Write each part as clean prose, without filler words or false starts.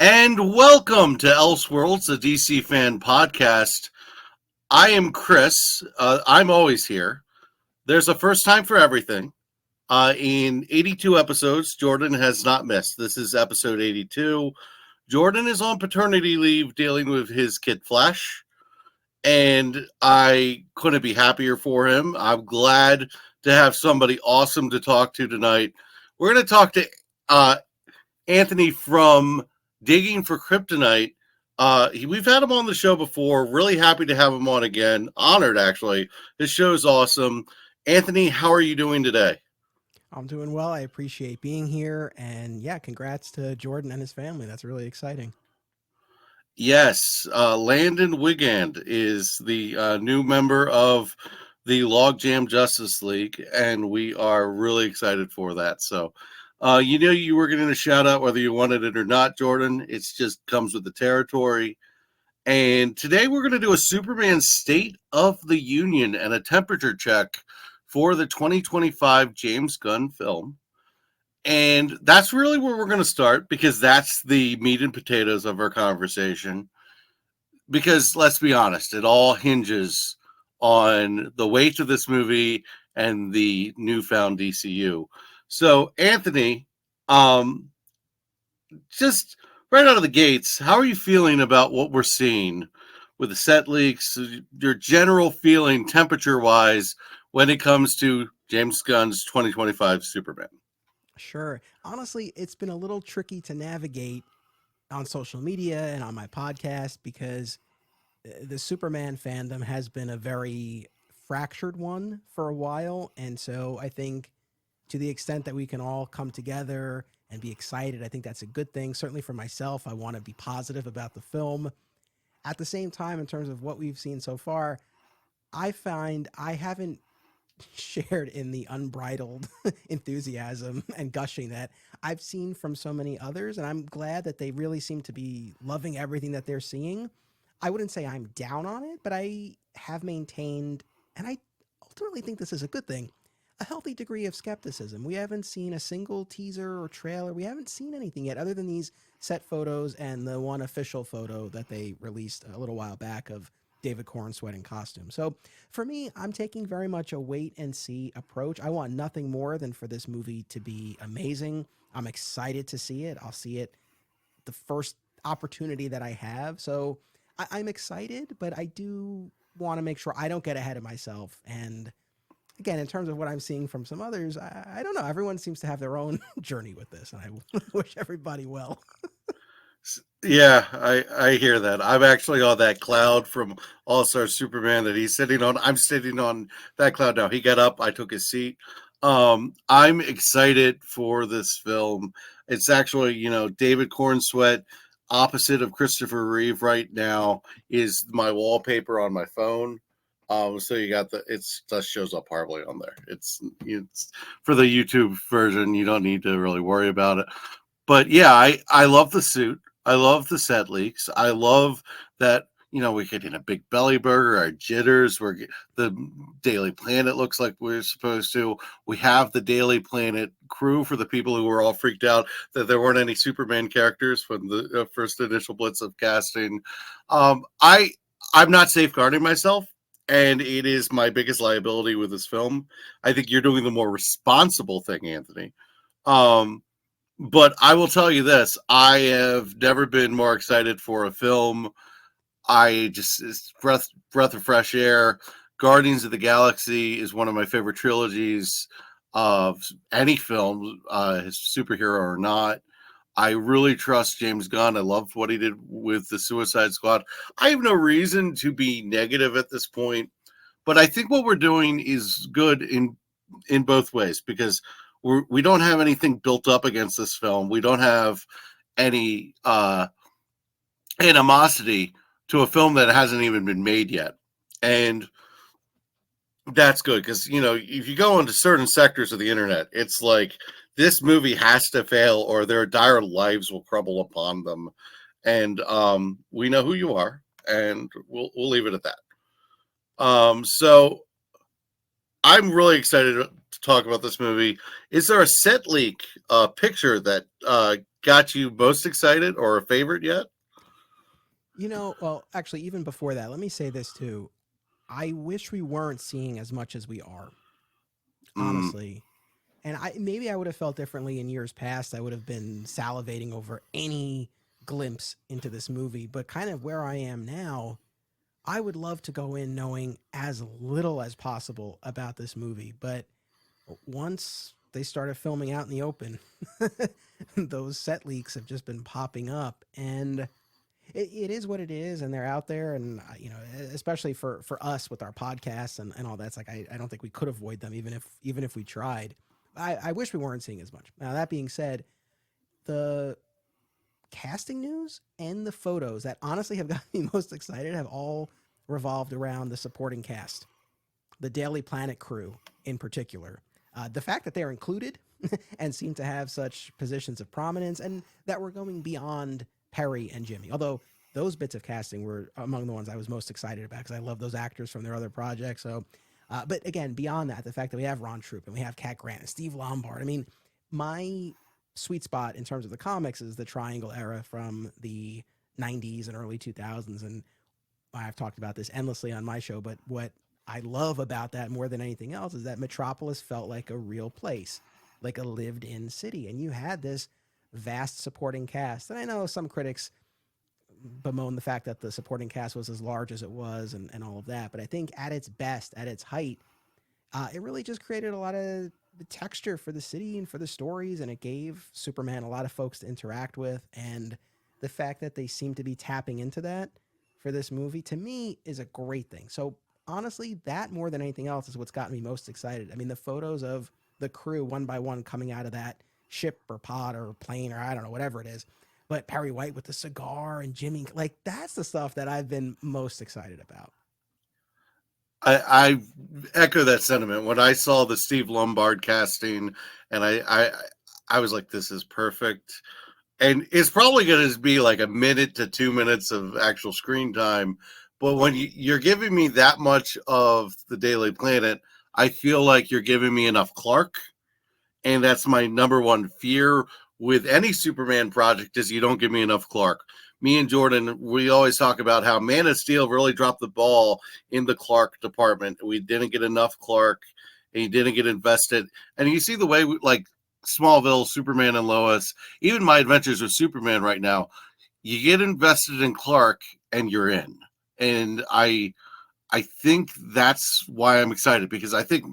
And welcome to Elseworlds, the DC fan podcast. I am Chris. I'm always here. There's a first time for everything. In 82 episodes, Jordan has not missed. This is episode 82. Jordan is on paternity leave dealing with his kid Flash, and I couldn't be happier for him. I'm glad to have somebody awesome to talk to tonight. We're going to talk to Anthony from Digging for Kryptonite. We've had him on the show before. Really happy to have him on again. Honored, actually. His show is awesome. Anthony, how are you doing today? I'm doing well. I appreciate being here. And yeah, congrats to Jordan and his family. That's really exciting. Yes, Landon Wigand is the new member of the Logjam Justice League, and we are really excited for that. So, you were going to shout out whether you wanted it or not, Jordan. It's just comes with the territory. And today we're going to do a Superman State of the Union and a temperature check for the 2025 James Gunn film. And that's really where we're going to start because that's the meat and potatoes of our conversation. Because let's be honest, it all hinges on the weight of this movie and the newfound DCU. So, Anthony, um, just right out of the gates, how are you feeling about what we're seeing with the set leaks? Your general feeling, temperature wise, when it comes to James Gunn's 2025 Superman? Sure. Honestly, it's been a little tricky to navigate on social media and on my podcast because the Superman fandom has been a very fractured one for a while. And so I think to the extent that we can all come together and be excited, I think that's a good thing. Certainly for myself, I want to be positive about the film. At the same time, in terms of what we've seen so far, I find I haven't shared in the unbridled enthusiasm and gushing that I've seen from so many others. And I'm glad that they really seem to be loving everything that they're seeing. I wouldn't say I'm down on it, but I have maintained, and I ultimately think this is a good thing, a healthy degree of skepticism. We haven't seen a single teaser or trailer. We haven't seen anything yet other than these set photos and the one official photo that they released a little while back of David Cornsweat in costume. So for me, I'm taking very much a wait and see approach. I want nothing more than for this movie to be amazing. I'm excited to see it. I'll see it the first opportunity that I have. So I'm excited, but I do want to make sure I don't get ahead of myself. And again, in terms of what I'm seeing from some others, I don't know. Everyone seems to have their own journey with this, and I wish everybody well. Yeah, I hear that. I'm actually on that cloud from All Star Superman that he's sitting on. I'm sitting on that cloud now. He got up, I took his seat. I'm excited for this film. It's actually, David Cornsweat opposite of Christopher Reeve right now is my wallpaper on my phone. So you got it's that shows up horribly on there. It's for the YouTube version. You don't need to really worry about it. But yeah, I love the suit. I love the set leaks. I love that we're getting a big belly burger, our jitters. The Daily Planet looks like we're supposed to. We have the Daily Planet crew for the people who were all freaked out that there weren't any Superman characters from the first initial blitz of casting. I'm not safeguarding myself, and it is my biggest liability with this film. I think you're doing the more responsible thing, Anthony. But I will tell you this: I have never been more excited for a film. It's breath of fresh air. Guardians of the Galaxy is one of my favorite trilogies of any film, superhero or not. I really trust James Gunn. I loved what he did with the Suicide Squad. I have no reason to be negative at this point, but I think what we're doing is good in both ways because we don't have anything built up against this film. We don't have any animosity to a film that hasn't even been made yet. And that's good because, if you go into certain sectors of the internet, it's like this movie has to fail or their entire lives will crumble upon them. And we know who you are, and we'll leave it at that. So I'm really excited to talk about this movie. Is there a set leak picture that got you most excited or a favorite yet? Well, actually, even before that, let me say this too. I wish we weren't seeing as much as we are, Mm, honestly. And I would have felt differently in years past. I would have been salivating over any glimpse into this movie. But kind of where I am now, I would love to go in knowing as little as possible about this movie. But once they started filming out in the open, those set leaks have just been popping up. And it is what it is, and they're out there, and especially for us with our podcasts and all that, it's like I don't think we could avoid them, even if we tried. I wish we weren't seeing as much. Now that being said, the casting news and the photos that honestly have gotten me most excited have all revolved around the supporting cast, the Daily Planet crew in particular. The fact that they're included and seem to have such positions of prominence, and that we're going beyond Perry and Jimmy. Although those bits of casting were among the ones I was most excited about because I love those actors from their other projects. So, but again, beyond that, the fact that we have Ron Troop and we have Cat Grant and Steve Lombard. I mean, my sweet spot in terms of the comics is the Triangle era from the 90s and early 2000s. And I've talked about this endlessly on my show, but what I love about that more than anything else is that Metropolis felt like a real place, like a lived in city. And you had this vast supporting cast. And I know some critics bemoan the fact that the supporting cast was as large as it was and all of that. But I think at its best, at its height, it really just created a lot of the texture for the city and for the stories. And it gave Superman a lot of folks to interact with. And the fact that they seem to be tapping into that for this movie, to me, is a great thing. So honestly, that more than anything else is what's gotten me most excited. I mean, the photos of the crew one by one coming out of that ship or pod or plane or I don't know, whatever it is. But Perry White with the cigar and Jimmy, like that's the stuff that I've been most excited about. I echo that sentiment. When I saw the Steve Lombard casting, and I was like, this is perfect. And it's probably going to be like a minute to 2 minutes of actual screen time. But when you're giving me that much of the Daily Planet, I feel like you're giving me enough Clark, and that's my number one fear with any Superman project is you don't give me enough Clark. Me and Jordan, we always talk about how Man of Steel really dropped the ball in the Clark department. We didn't get enough Clark, and he didn't get invested. And you see the way, like Smallville, Superman, and Lois, even My Adventures with Superman right now, you get invested in Clark, and you're in. And I think that's why I'm excited because I think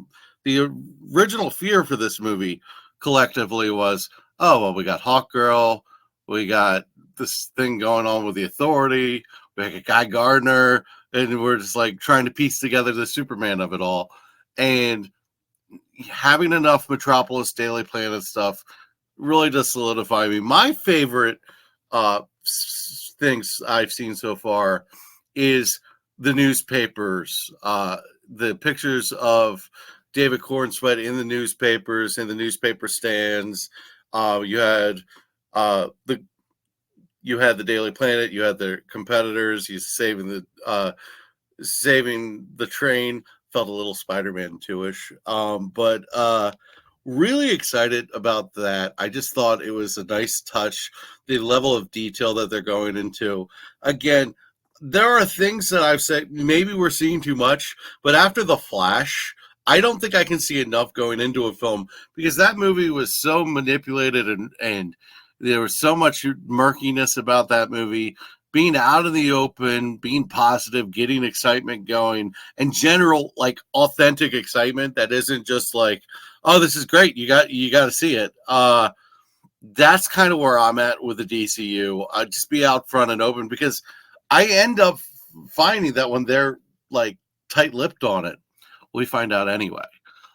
the original fear for this movie collectively was, oh well, we got Hawkgirl, we got this thing going on with the Authority, we got Guy Gardner, and we're just like trying to piece together the Superman of it all. And having enough Metropolis Daily Planet stuff really does solidify me. My favorite uh, things I've seen so far is the newspapers, the pictures of David Cornsweet in the newspapers, in the newspaper stands. You had the Daily Planet, you had the competitors. He's saving the train. Felt a little Spider-Man 2-ish, but really excited about that. I just thought it was a nice touch. The level of detail that they're going into. Again, there are things that I've said maybe we're seeing too much, but after The Flash, I don't think I can see enough going into a film because that movie was so manipulated and there was so much murkiness about that movie. Being out in the open, being positive, getting excitement going, and general like authentic excitement that isn't just like, oh, this is great, you got to see it. That's kind of where I'm at with the DCU. Just be out front and open because I end up finding that when they're like tight-lipped on it, we find out anyway.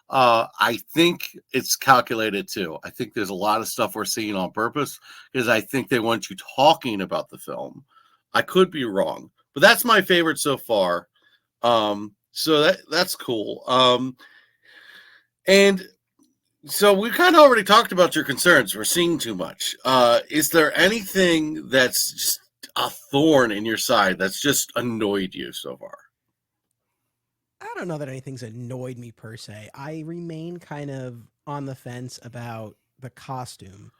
I think it's calculated too. I think there's a lot of stuff we're seeing on purpose because I think they want you talking about the film. I could be wrong, but that's my favorite so far. So that's cool. And so we kind of already talked about your concerns. We're seeing too much. Is there anything that's just a thorn in your side that's just annoyed you so far? I don't know that anything's annoyed me per se. I remain kind of on the fence about the costume.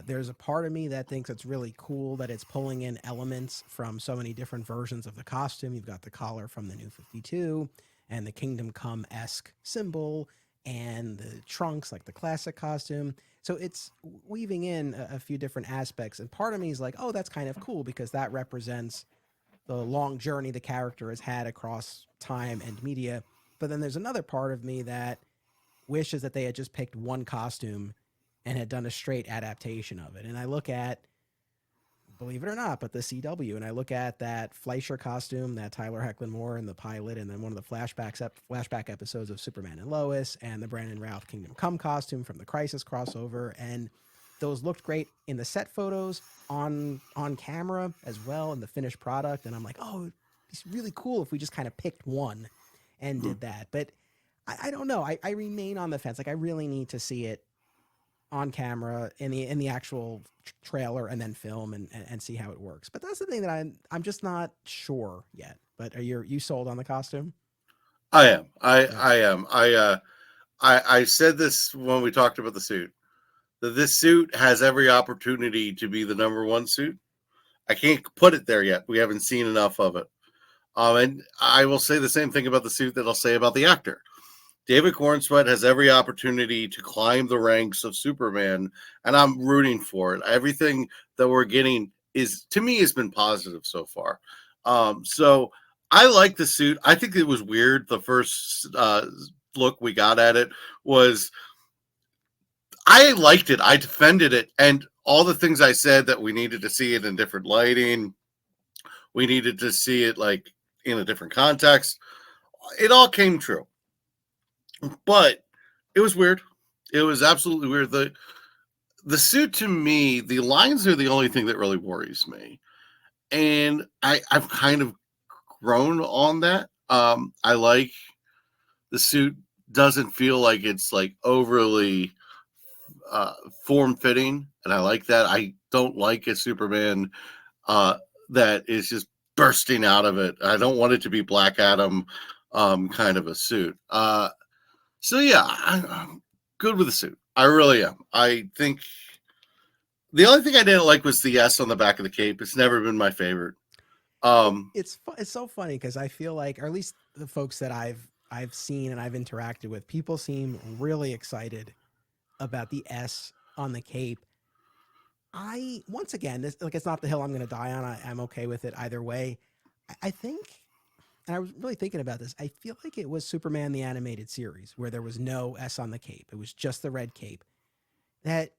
There's a part of me that thinks it's really cool that it's pulling in elements from so many different versions of the costume. You've got the collar from the New 52 and the Kingdom Come esque symbol and the trunks, like the classic costume. So it's weaving in a few different aspects. And part of me is like, oh, that's kind of cool because that represents the long journey the character has had across time and media. But then there's another part of me that wishes that they had just picked one costume and had done a straight adaptation of it. And I look at, believe it or not, but the CW, and I look at that Fleischer costume that Tyler Hoechlin wore in the pilot, and then one of the flashback episodes of Superman and Lois, and the Brandon Routh Kingdom Come costume from the Crisis crossover, and those looked great in the set photos on camera as well in the finished product. And I'm like, oh, it's really cool if we just kind of picked one and did that. But I don't know. I remain on the fence. Like I really need to see it on camera in the actual trailer and then film and see how it works. But that's the thing that I'm just not sure yet. But are you sold on the costume? I am. Yeah. I am. I said this when we talked about the suit. That this suit has every opportunity to be the number one suit. I can't put it there yet. We haven't seen enough of it. And I will say the same thing about the suit that I'll say about the actor. David Cornsweet has every opportunity to climb the ranks of Superman, and I'm rooting for it. Everything that we're getting is, to me, has been positive so far. So I like the suit. I think it was weird. The first look we got at it was, I liked it. I defended it, and all the things I said that we needed to see it in different lighting, we needed to see it like in a different context. It all came true. But it was weird. It was absolutely weird. The suit, to me, the lines are the only thing that really worries me. And I've kind of grown on that. I like the suit doesn't feel like it's like overly form fitting, and I like that. I don't like a Superman that is just bursting out of it. I don't want it to be Black Adam kind of a suit. So yeah, I'm good with the suit. I really am. I think the only thing I didn't like was the S on the back of the cape. It's never been my favorite. It's so funny because I feel like, or at least the folks that I've seen and I've interacted with, people seem really excited about the S on the cape. I once again, this, like, it's not the hill I'm going to die on. I'm okay with it either way. I think, and I was really thinking about this. I feel like it was Superman the animated series where there was no S on the cape. It was just the red cape. That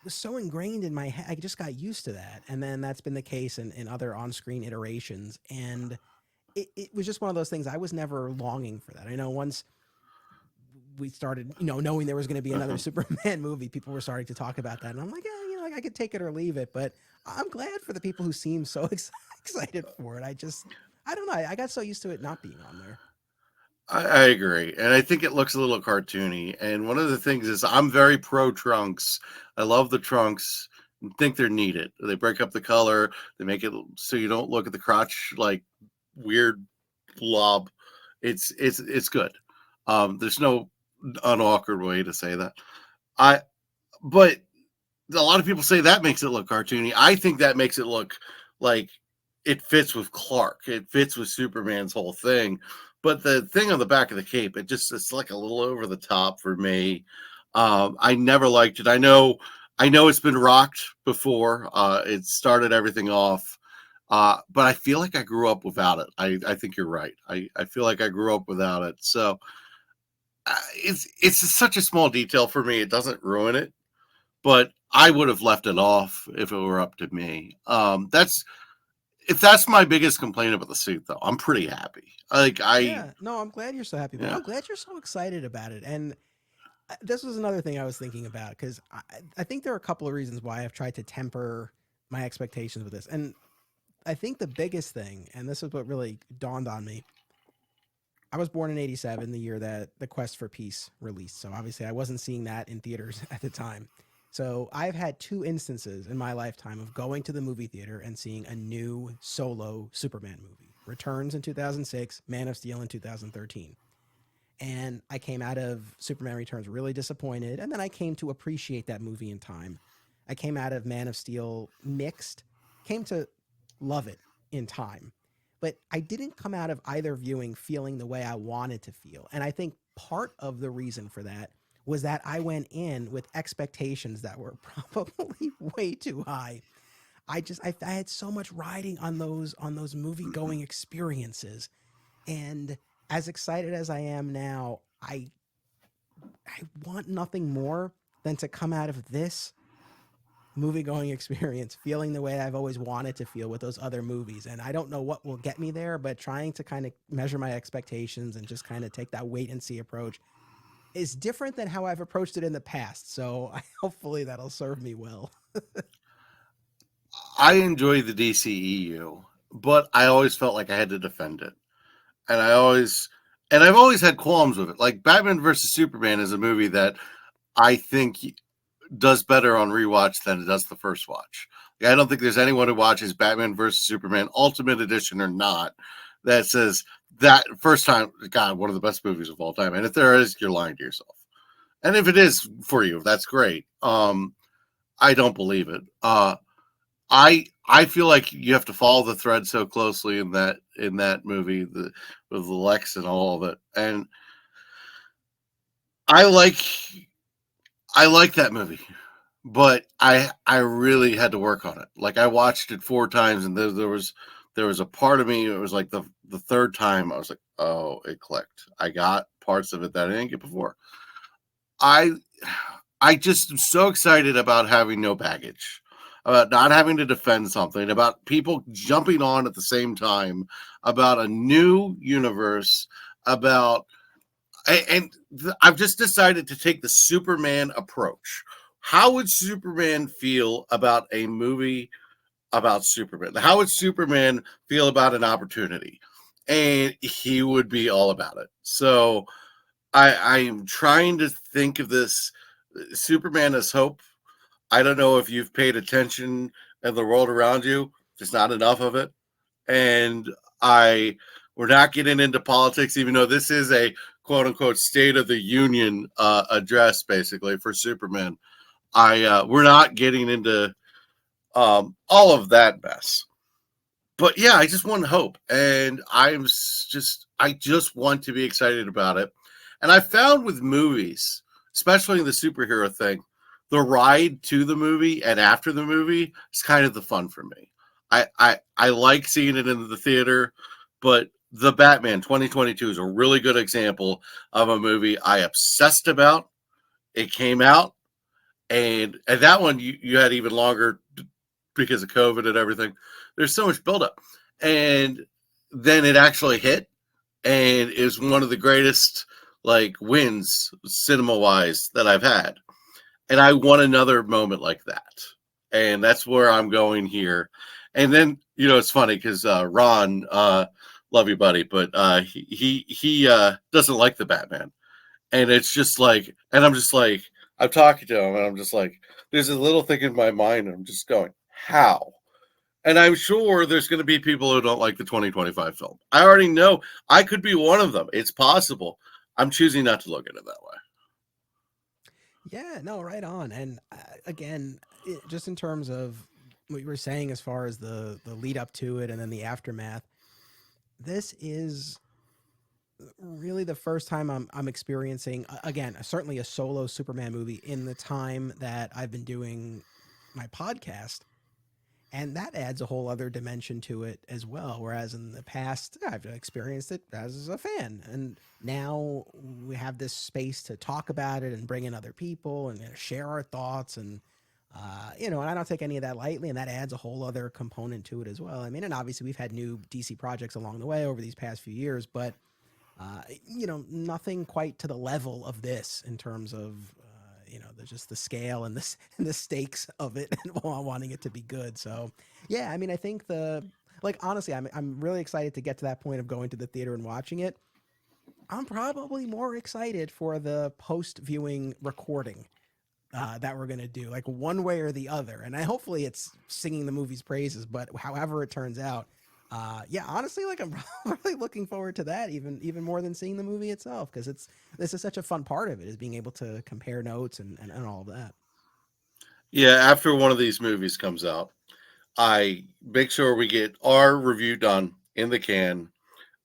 was so ingrained in my head. I just got used to that, and then that's been the case in other on-screen iterations. And it was just one of those things. I was never longing for that. I know once we started, knowing there was going to be another Superman movie, people were starting to talk about that, and I'm like, yeah, like I could take it or leave it. But I'm glad for the people who seem so excited for it. I don't know. I got so used to it not being on there. I agree, and I think it looks a little cartoony. And one of the things is, I'm very pro trunks. I love the trunks. I think they're needed. They break up the color. They make it so you don't look at the crotch like weird blob. It's good. There's no unawkward way to say that. But a lot of people say that makes it look cartoony. I think that makes it look like it fits with Clark. It fits with Superman's whole thing. But the thing on the back of the cape, it's like a little over the top for me. I never liked it. I know it's been rocked before. It started everything off. But I feel like I grew up without it. I think you're right. I feel like I grew up without it. So it's such a small detail for me. It doesn't ruin it. But I would have left it off if it were up to me. If that's my biggest complaint about the suit, though, I'm pretty happy. Yeah, no, I'm glad you're so happy. But Yeah. I'm glad you're so excited about it. And this was another thing I was thinking about because I think there are a couple of reasons why I've tried to temper my expectations with this. And I think the biggest thing, and this is what really dawned on me, I was born in 87, the year that The Quest for Peace released. So obviously I wasn't seeing that in theaters at the time. So I've had two instances in my lifetime of going to the movie theater and seeing a new solo Superman movie. Returns in 2006, Man of Steel in 2013. And I came out of Superman Returns really disappointed, and then I came to appreciate that movie in time. I came out of Man of Steel mixed, came to love it in time. But I didn't come out of either viewing feeling the way I wanted to feel. And I think part of the reason for that was that I went in with expectations that were probably way too high. I had so much riding on those movie going experiences, and as excited as I am now, I want nothing more than to come out of this movie going experience feeling the way I've always wanted to feel with those other movies. And I don't know what will get me there, but trying to kind of measure my expectations and just kind of take that wait and see approach is different than how I've approached it in the past. So hopefully that'll serve me well. I enjoy the DCEU, but I always felt like I had to defend it. And I've always had qualms with it. Like Batman versus Superman is a movie that I think does better on rewatch than it does the first watch. Like, I don't think there's anyone who watches Batman versus Superman Ultimate Edition or not that says that first time, God, one of the best movies of all time. And if there is, you're lying to yourself. And if it is for you, that's great. I don't believe it. I feel like you have to follow the thread so closely in that movie, with Lex and all of it. And I like that movie, but I really had to work on it. Like I watched it 4 times, and there was a part of me. It was like the third time I was like, oh, it clicked. I got parts of it that I didn't get before. I just am so excited about having no baggage, about not having to defend something, about people jumping on at the same time, about a new universe, about I've just decided to take the Superman approach. How would Superman feel about a movie about Superman? How would Superman feel about an opportunity? And he would be all about it. So I am trying to think of this Superman as hope. I don't know if you've paid attention in the world around you. There's not enough of it. And we're not getting into politics, even though this is a quote unquote State of the Union address, basically for Superman. We're not getting into all of that mess. But yeah, I just want hope, and I just want to be excited about it. And I found with movies, especially the superhero thing, the ride to the movie and after the movie is kind of the fun for me. I like seeing it in the theater, but the Batman 2022 is a really good example of a movie I obsessed about. It came out, and that one you had even longer because of COVID and everything. There's so much buildup, and then it actually hit, and is one of the greatest like wins cinema wise that I've had. And I want another moment like that, and that's where I'm going here. And then it's funny because Ron, love you, buddy, but he doesn't like the Batman, and it's just like, and I'm just like, I'm talking to him, and I'm just like, there's a little thing in my mind, and I'm just going, how? And I'm sure there's going to be people who don't like the 2025 film. I already know I could be one of them. It's possible. I'm choosing not to look at it that way. Yeah, no, right on. And again, just in terms of what you were saying as far as the lead up to it and then the aftermath, this is really the first time I'm experiencing again certainly a solo Superman movie in the time that I've been doing my podcast, and that adds a whole other dimension to it as well. Whereas in the past, I've experienced it as a fan, and now we have this space to talk about it and bring in other people and share our thoughts, and and I don't take any of that lightly, and that adds a whole other component to it as well. I mean, and obviously we've had new DC projects along the way over these past few years, but nothing quite to the level of this in terms of just the scale and the stakes of it and wanting it to be good. So yeah, I mean, I think honestly, I'm really excited to get to that point of going to the theater and watching it. I'm probably more excited for the post viewing recording that we're gonna do, like one way or the other. And hopefully it's singing the movie's praises, but however it turns out, yeah, honestly, like I'm really looking forward to that even more than seeing the movie itself, because this is such a fun part of it, is being able to compare notes and all of that. Yeah, after one of these movies comes out, I make sure we get our review done in the can,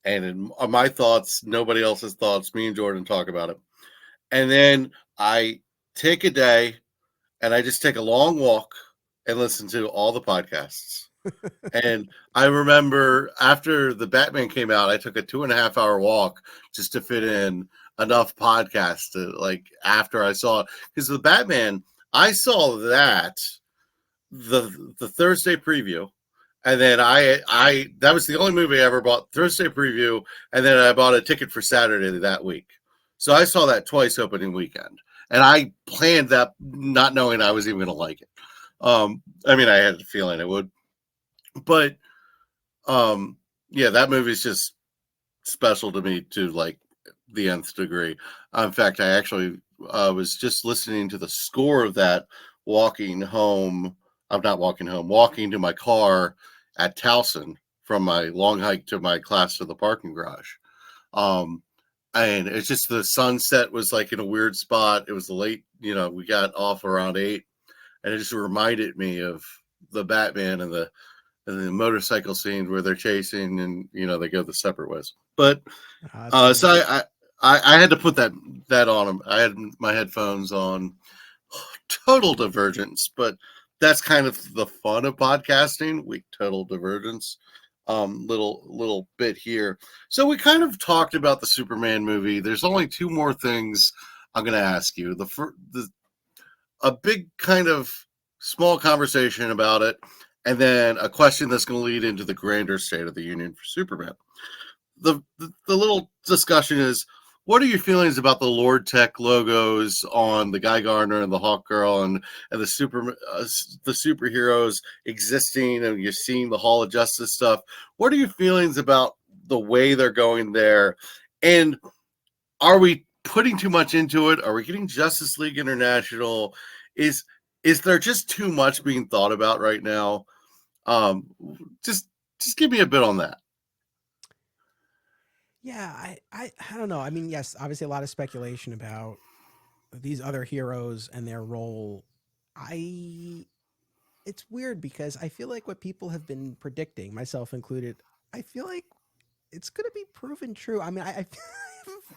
and in my thoughts, nobody else's thoughts. Me and Jordan talk about it, and then I take a day and I just take a long walk and listen to all the podcasts. And I remember after the Batman came out, I took a 2.5 hour walk just to fit in enough podcasts to like after I saw it. Because the Batman, I saw that the Thursday preview. And then I that was the only movie I ever bought Thursday preview, and then I bought a ticket for Saturday that week. So I saw that twice opening weekend. And I planned that not knowing I was even gonna like it. I mean I had a feeling it would, but yeah, that movie's just special to me to like the nth degree. In fact, I actually was just listening to the score of that walking home. I'm not walking home, walking to my car at Towson from my long hike to my class to the parking garage. Um, and it's just the sunset was like in a weird spot. It was late, we got off around 8, and it just reminded me of the Batman and the motorcycle scene where they're chasing and they go the separate ways. But That's funny. so I had to put that on them. I had my headphones on. Total divergence, but that's kind of the fun of podcasting. We total divergence. Little bit here. So we kind of talked about the Superman movie. There's only two more things I'm going to ask you. A big kind of small conversation about it, and then a question that's going to lead into the grander State of the Union for Superman. The little discussion is, what are your feelings about the Lord Tech logos on the Guy Gardner and the Hawk Girl and the superheroes existing, and you're seeing the Hall of Justice stuff? What are your feelings about the way they're going there? And are we putting too much into it? Are we getting Justice League International? Is there just too much being thought about right now? Um, just give me a bit on that. Yeah, I don't know. I mean, yes, obviously a lot of speculation about these other heroes and their role. I It's weird because I feel like what people have been predicting, myself included, I feel like it's going to be proven true. I mean, I have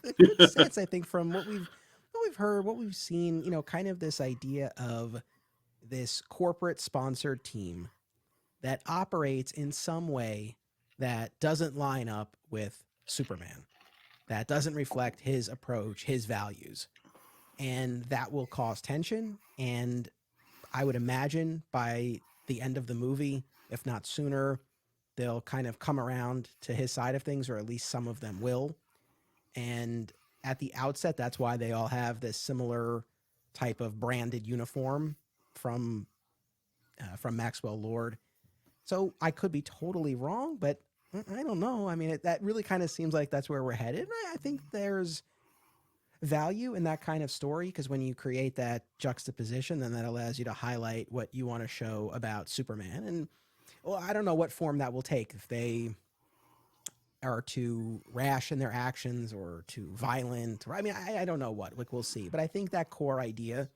a good sense, I think, from what we've heard, what we've seen, kind of this idea of this corporate sponsored team that operates in some way that doesn't line up with Superman, that doesn't reflect his approach, his values, and that will cause tension. And I would imagine by the end of the movie, if not sooner, they'll kind of come around to his side of things, or at least some of them will. And at the outset, that's why they all have this similar type of branded uniform from from Maxwell Lord. So I could be totally wrong, but I don't know. I mean, that really kind of seems like that's where we're headed. And I think there's value in that kind of story because when you create that juxtaposition, then that allows you to highlight what you want to show about Superman. And well, I don't know what form that will take, if they are too rash in their actions or too violent. Or I mean, I don't know what. Like, we'll see. But I think that core idea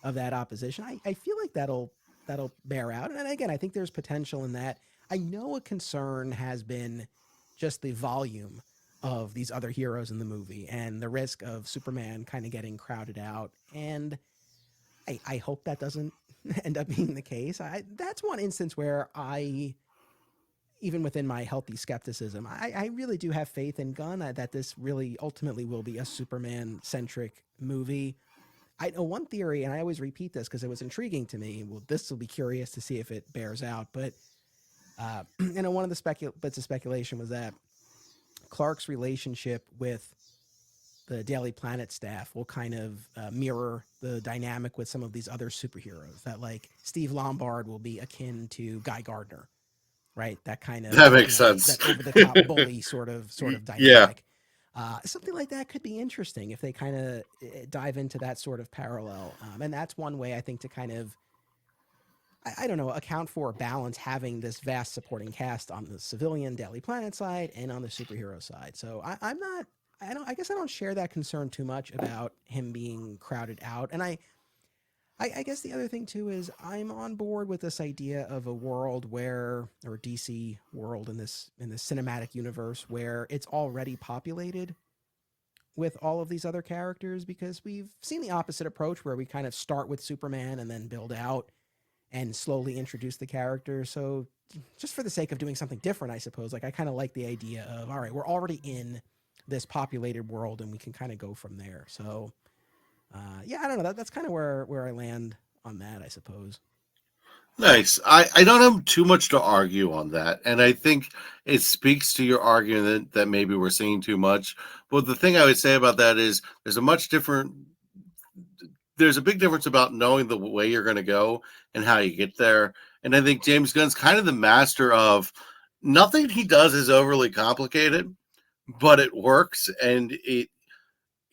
of that opposition, I feel like that'll bear out. And again, I think there's potential in that. I know a concern has been just the volume of these other heroes in the movie and the risk of Superman kind of getting crowded out. And I hope that doesn't end up being the case. That's one instance where even within my healthy skepticism, I really do have faith in Gunn that this really ultimately will be a Superman centric movie. I know one theory, and I always repeat this because it was intriguing to me. Well, this will be curious to see if it bears out. But one of the bits of speculation was that Clark's relationship with the Daily Planet staff will kind of mirror the dynamic with some of these other superheroes. That like Steve Lombard will be akin to Guy Gardner, right? That kind of That makes sense. that over the top bully sort of Yeah. dynamic. Something like that could be interesting if they kind of dive into that sort of parallel. And that's one way I think to kind of, I don't know, account for balance, having this vast supporting cast on the civilian Daily Planet side and on the superhero side. So I'm not, I guess I don't share that concern too much about him being crowded out. And I guess the other thing too is I'm on board with this idea of a world where, or a DC world in this cinematic universe where it's already populated with all of these other characters, because we've seen the opposite approach where we kind of start with Superman and then build out and slowly introduce the character. So just for the sake of doing something different, I suppose, like I kind of like the idea of, all right, we're already in this populated world and we can kind of go from there. So yeah, I don't know. That's kind of where I land on that, I suppose. Nice. I don't have too much to argue on that. And I think it speaks to your argument that maybe we're seeing too much. But the thing I would say about that is there's a big difference about knowing the way you're going to go and how you get there. And I think James Gunn's kind of the master of nothing he does is overly complicated, but it works and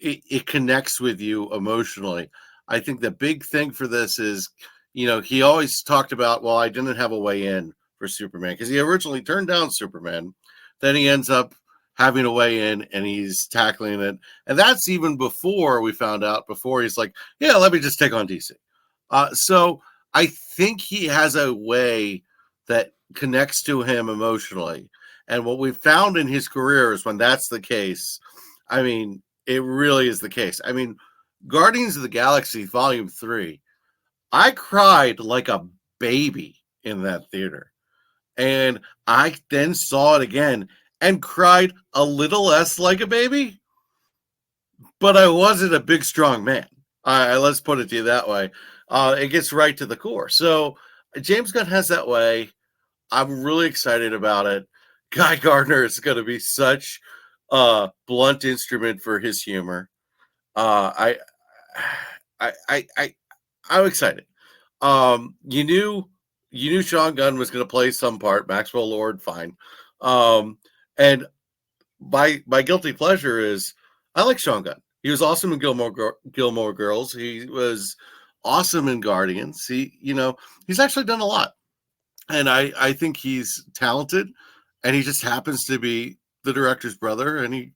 it connects with you emotionally. I think the big thing for this is, he always talked about, well, I didn't have a way in for Superman because he originally turned down Superman. Then he ends up having a way in and he's tackling it. And that's even before we found out, before he's like, yeah, let me just take on DC. So I think he has a way that connects to him emotionally. And what we found in his career is when that's the case, I mean, it really is the case. I mean, Guardians of the Galaxy Volume 3, I cried like a baby in that theater. And I then saw it again and cried a little less like a baby, but I wasn't a big, strong man. Let's put it to you that way. It gets right to the core. So James Gunn has that way. I'm really excited about it. Guy Gardner is going to be such a blunt instrument for his humor. Uh, I, I'm excited. You knew Sean Gunn was going to play some part. Maxwell Lord, fine. And my guilty pleasure is I like Sean Gunn. He was awesome in Gilmore Girls. He was awesome in Guardians. He's actually done a lot, and I think he's talented, and he just happens to be the director's brother. And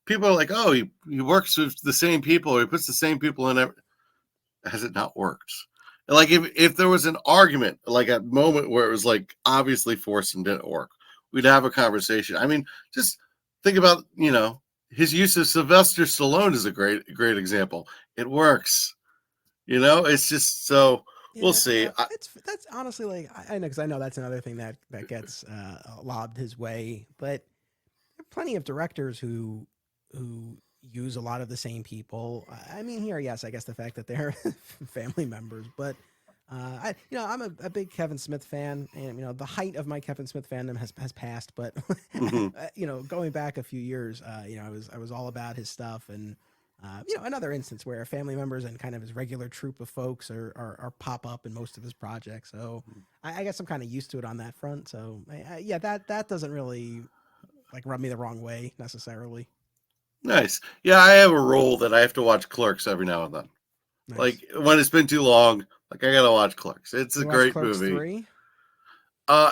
people are like, oh, he works with the same people, or he puts the same people in every. Has it not worked? Like if there was an argument, like a moment where it was like obviously forced and didn't work, we'd have a conversation. I mean, just think about his use of Sylvester Stallone is a great example. It works. It's just so we'll Yeah, see. that's honestly like I know, because I know that's another thing that gets lobbed his way. But there are plenty of directors who use a lot of the same people. I mean, here, yes, I guess the fact that they're family members, but I'm a big Kevin Smith fan, and the height of my Kevin Smith fandom has passed. But Mhm. going back a few years, I was all about his stuff. And another instance where family members and kind of his regular troop of folks are pop up in most of his projects. So I guess I'm kind of used to it on that front. So yeah, that doesn't really like rub me the wrong way necessarily. Nice. Yeah, I have a rule that I have to watch Clerks every now and then. Nice. Like when it's been too long, like I gotta watch Clerks. It's a You watch great Clerks movie. 3?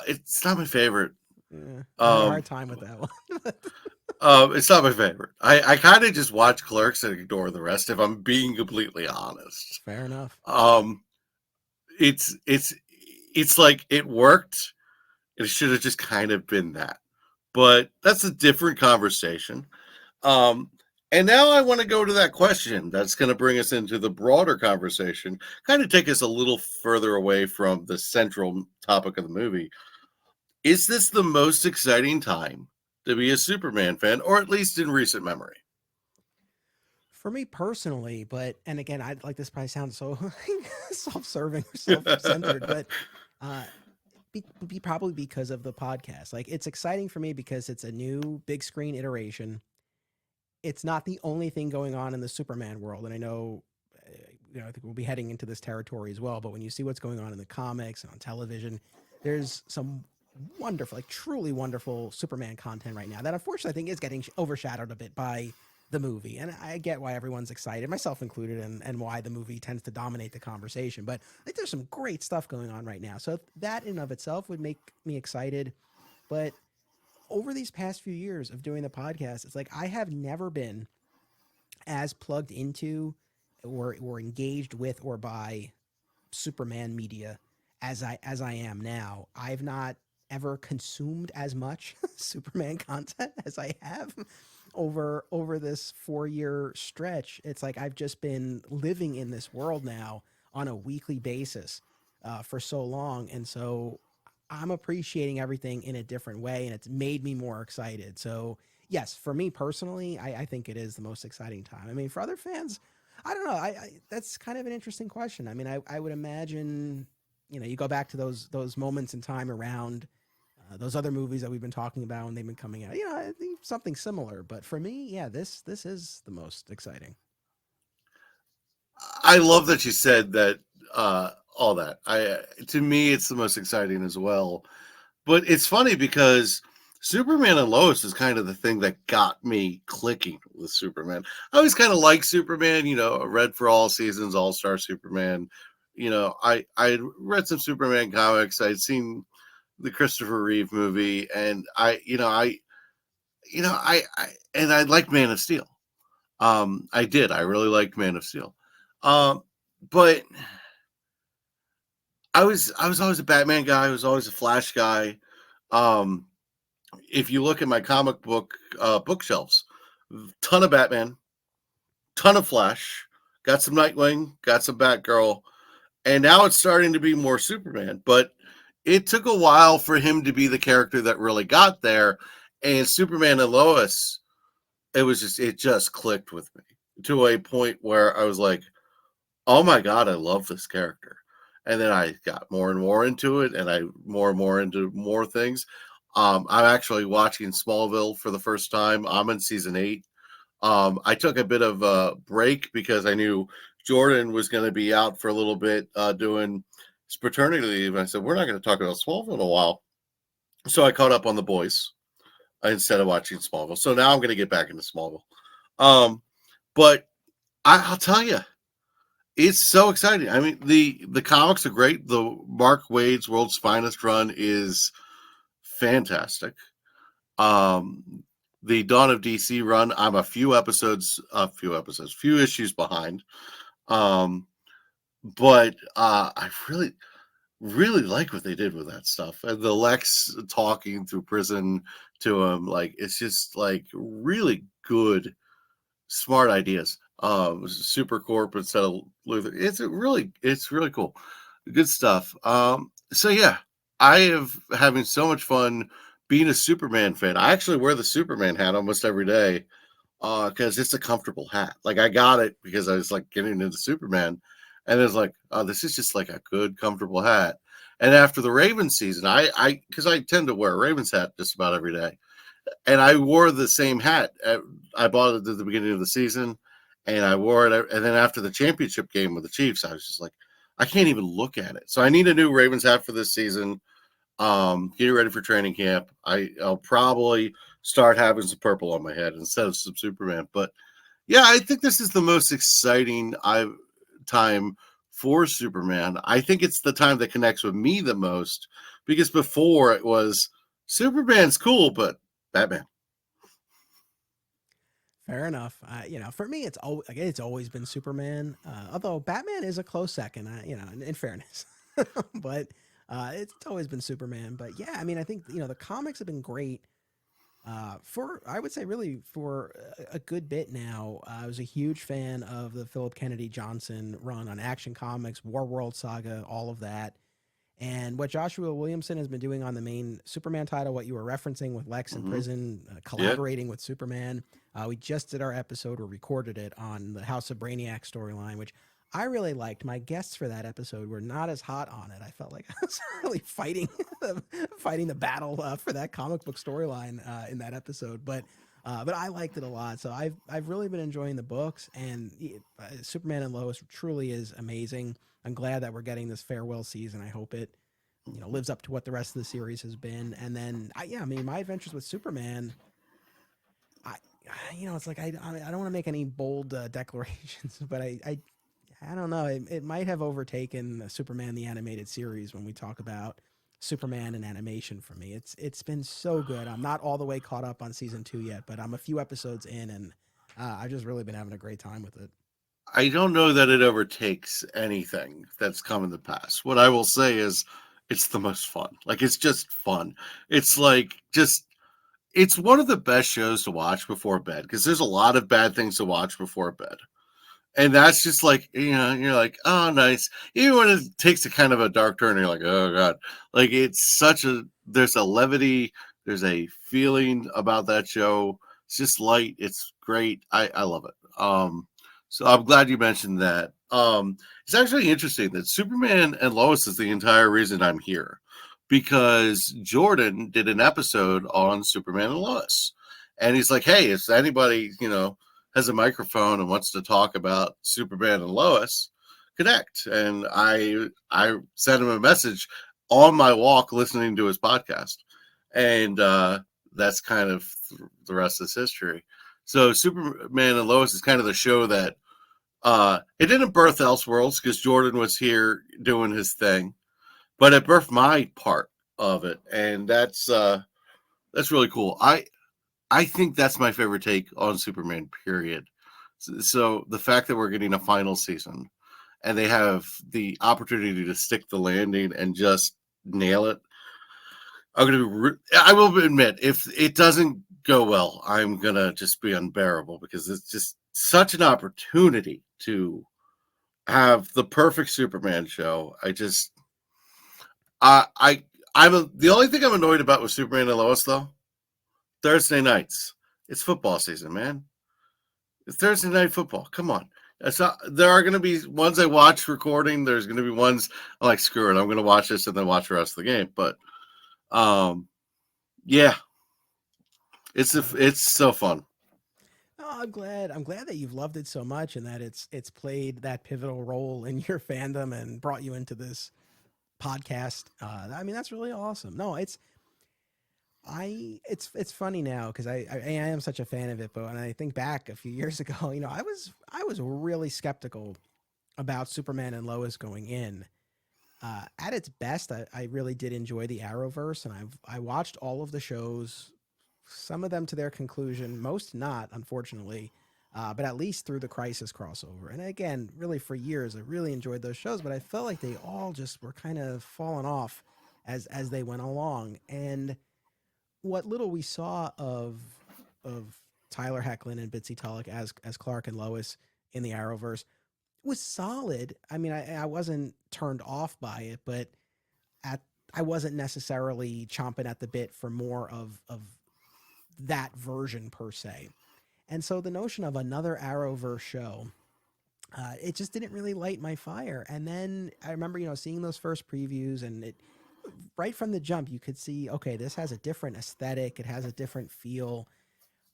It's not my favorite. Yeah, I had a Um, hard time with that one. it's not my favorite. I kind of just watch Clerks and ignore the rest if I'm being completely honest. Fair enough. Um, it's like it worked. It should have just kind of been that. But that's a different conversation. Um, and now I want to go to that question that's going to bring us into the broader conversation, kind of take us a little further away from the central topic of the movie. Is this the most exciting time to be a Superman fan, or at least in recent memory? For me personally, and again, I like this probably sounds so self-serving or self-centered, but uh, be probably because of the podcast. Like it's exciting for me because it's a new big screen iteration. It's not the only thing going on in the Superman world, and I know, I think we'll be heading into this territory as well. But when you see what's going on in the comics and on television, there's some wonderful, like truly wonderful Superman content right now that unfortunately I think is getting overshadowed a bit by the movie. And I get why everyone's excited, myself included, and why the movie tends to dominate the conversation. But I think there's some great stuff going on right now. So that in of itself would make me excited. But over these past few years of doing the podcast, it's like I have never been as plugged into or engaged with or by Superman media as I am now. I've not ever consumed as much Superman content as I have over this 4 year stretch. It's like I've just been living in this world now on a weekly basis for so long, and so I'm appreciating everything in a different way, and it's made me more excited. So yes, for me personally, I think it is the most exciting time. I mean, for other fans, I don't know. That's kind of an interesting question. I mean, I would imagine, you go back to those moments in time around those other movies that we've been talking about when they've been coming out. I think something similar. But for me, yeah, this is the most exciting. I love that you said that. All that. To me, it's the most exciting as well. But it's funny because Superman and Lois is kind of the thing that got me clicking with Superman. I always kind of liked Superman. I read for all seasons, All Star Superman. I read some Superman comics. I'd seen the Christopher Reeve movie, and and I liked Man of Steel. I did. I really liked Man of Steel. But I was always a Batman guy. I was always a Flash guy. Um, if you look at my comic book bookshelves, ton of Batman, ton of Flash, got some Nightwing, got some Batgirl, and now it's starting to be more Superman. But it took a while for him to be the character that really got there. And Superman and Lois, it just clicked with me to a point where I was like, oh my god, I love this character. And then I got more and more into it, and I more and more into more things. I'm actually watching Smallville for the first time. I'm in season 8. I took a bit of a break because I knew Jordan was going to be out for a little bit doing his paternity leave. And I said, we're not going to talk about Smallville in a while. So I caught up on The Boys instead of watching Smallville. So now I'm going to get back into Smallville. But I'll tell you, it's so exciting. I mean, the comics are great. The Mark Waid's World's Finest run is fantastic. Um, the Dawn of DC run, I'm few issues behind. Um, but I really, really like what they did with that stuff. And the Lex talking through prison to him, like it's just like really good, smart ideas. Supercorp instead of Luther. It's really cool. Good stuff. So yeah, I have having so much fun being a Superman fan. I actually wear the Superman hat almost every day because it's a comfortable hat. Like I got it because I was like getting into Superman, and it's like, oh, this is just like a good, comfortable hat. And after the Ravens season, because I tend to wear a Ravens hat just about every day, and I wore the same hat. I bought it at the beginning of the season, and I wore it. And then after the championship game with the Chiefs, I was just like, I can't even look at it. So I need a new Ravens hat for this season. Getting ready for training camp. I'll probably start having some purple on my head instead of some Superman. But yeah, I think this is the most exciting time for Superman. I think it's the time that connects with me the most because before it was Superman's cool, but Batman. Fair enough. For me, it's always been Superman. Although Batman is a close second. In fairness, but it's always been Superman. But yeah, I mean, I think the comics have been great for I would say really for a good bit now. I was a huge fan of the Philip Kennedy Johnson run on Action Comics, War World Saga, all of that. And what Joshua Williamson has been doing on the main Superman title, what you were referencing with Lex in prison, Yeah. collaborating with Superman. We just did our episode or recorded it on the House of Brainiac storyline, which I really liked. My guests for that episode were not as hot on it. I felt like I was really fighting the battle for that comic book storyline in that episode. But I liked it a lot. So I've really been enjoying the books, and Superman and Lois truly is amazing. I'm glad that we're getting this farewell season. I hope it lives up to what the rest of the series has been. And then I mean, my adventures with Superman, I it's like I don't want to make any bold declarations, but I don't know. It might have overtaken Superman the animated series when we talk about Superman and animation for me. It's been so good. I'm not all the way caught up on season 2 yet, but I'm a few episodes in, and I've just really been having a great time with it. I don't know that it overtakes anything that's come in the past. What I will say is it's the most fun. Like it's just fun. It's like just it's one of the best shows to watch before bed because there's a lot of bad things to watch before bed. And that's just like, you're like, oh, nice. Even when it takes a kind of a dark turn, you're like, oh, God. Like, there's a levity, there's a feeling about that show. It's just light. It's great. I love it. So I'm glad you mentioned that. It's actually interesting that Superman and Lois is the entire reason I'm here because Jordan did an episode on Superman and Lois. And he's like, hey, if anybody, has a microphone and wants to talk about Superman and Lois, connect. And I sent him a message on my walk listening to his podcast. And that's kind of the rest is history. So Superman and Lois is kind of the show that it didn't birth Elseworlds because Jordan was here doing his thing, but it birthed my part of it. And that's really cool. I think that's my favorite take on Superman, period. So the fact that we're getting a final season and they have the opportunity to stick the landing and just nail it, I will admit, if it doesn't go well, I'm going to just be unbearable because it's just such an opportunity to have the perfect Superman show. The only thing I'm annoyed about with Superman and Lois, though, Thursday nights. It's football season, man. It's Thursday night football. Come on. There are going to be ones I watch recording. There's going to be ones I'm like, screw it. I'm going to watch this and then watch the rest of the game. But, yeah, it's so fun. Oh, I'm glad that you've loved it so much and that it's played that pivotal role in your fandom and brought you into this podcast. I mean, that's really awesome. No, it's funny now because I am such a fan of it, but when I think back a few years ago, I was really skeptical about Superman and Lois going in. At its best, I really did enjoy the Arrowverse, and I watched all of the shows, some of them to their conclusion, most not, unfortunately. But at least through the Crisis crossover, and again, really for years, I really enjoyed those shows. But I felt like they all just were kind of falling off as they went along, and what little we saw of Tyler Hoechlin and Bitsy Tulloch as Clark and Lois in the Arrowverse was solid. I mean, I wasn't turned off by it, but at I wasn't necessarily chomping at the bit for more of that version per se. And so the notion of another Arrowverse show, it just didn't really light my fire. And then I remember, seeing those first previews, and it right from the jump, you could see, okay, this has a different aesthetic. It has a different feel.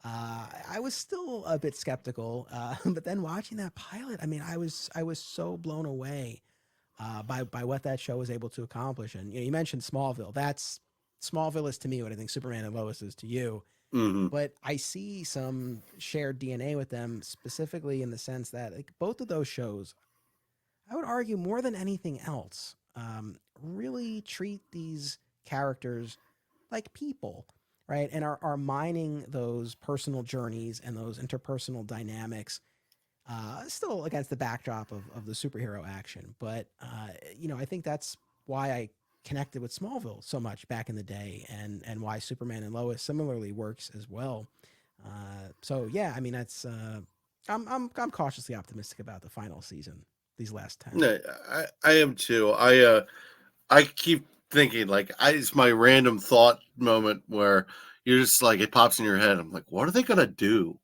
I was still a bit skeptical, but then watching that pilot, I mean, I was so blown away by what that show was able to accomplish. And you mentioned Smallville. Smallville is to me what I think Superman and Lois is to you. Mm-hmm. But I see some shared DNA with them, specifically in the sense that like both of those shows, I would argue more than anything else, really treat these characters like people, right? And are mining those personal journeys and those interpersonal dynamics, still against the backdrop of the superhero action. But, I think that's why I connected with Smallville so much back in the day, and why Superman and Lois similarly works as well. So yeah, I mean, I'm cautiously optimistic about the final season, these last 10. No, I am too. I keep thinking like it's my random thought moment where you're just like it pops in your head. I'm like, what are they gonna do?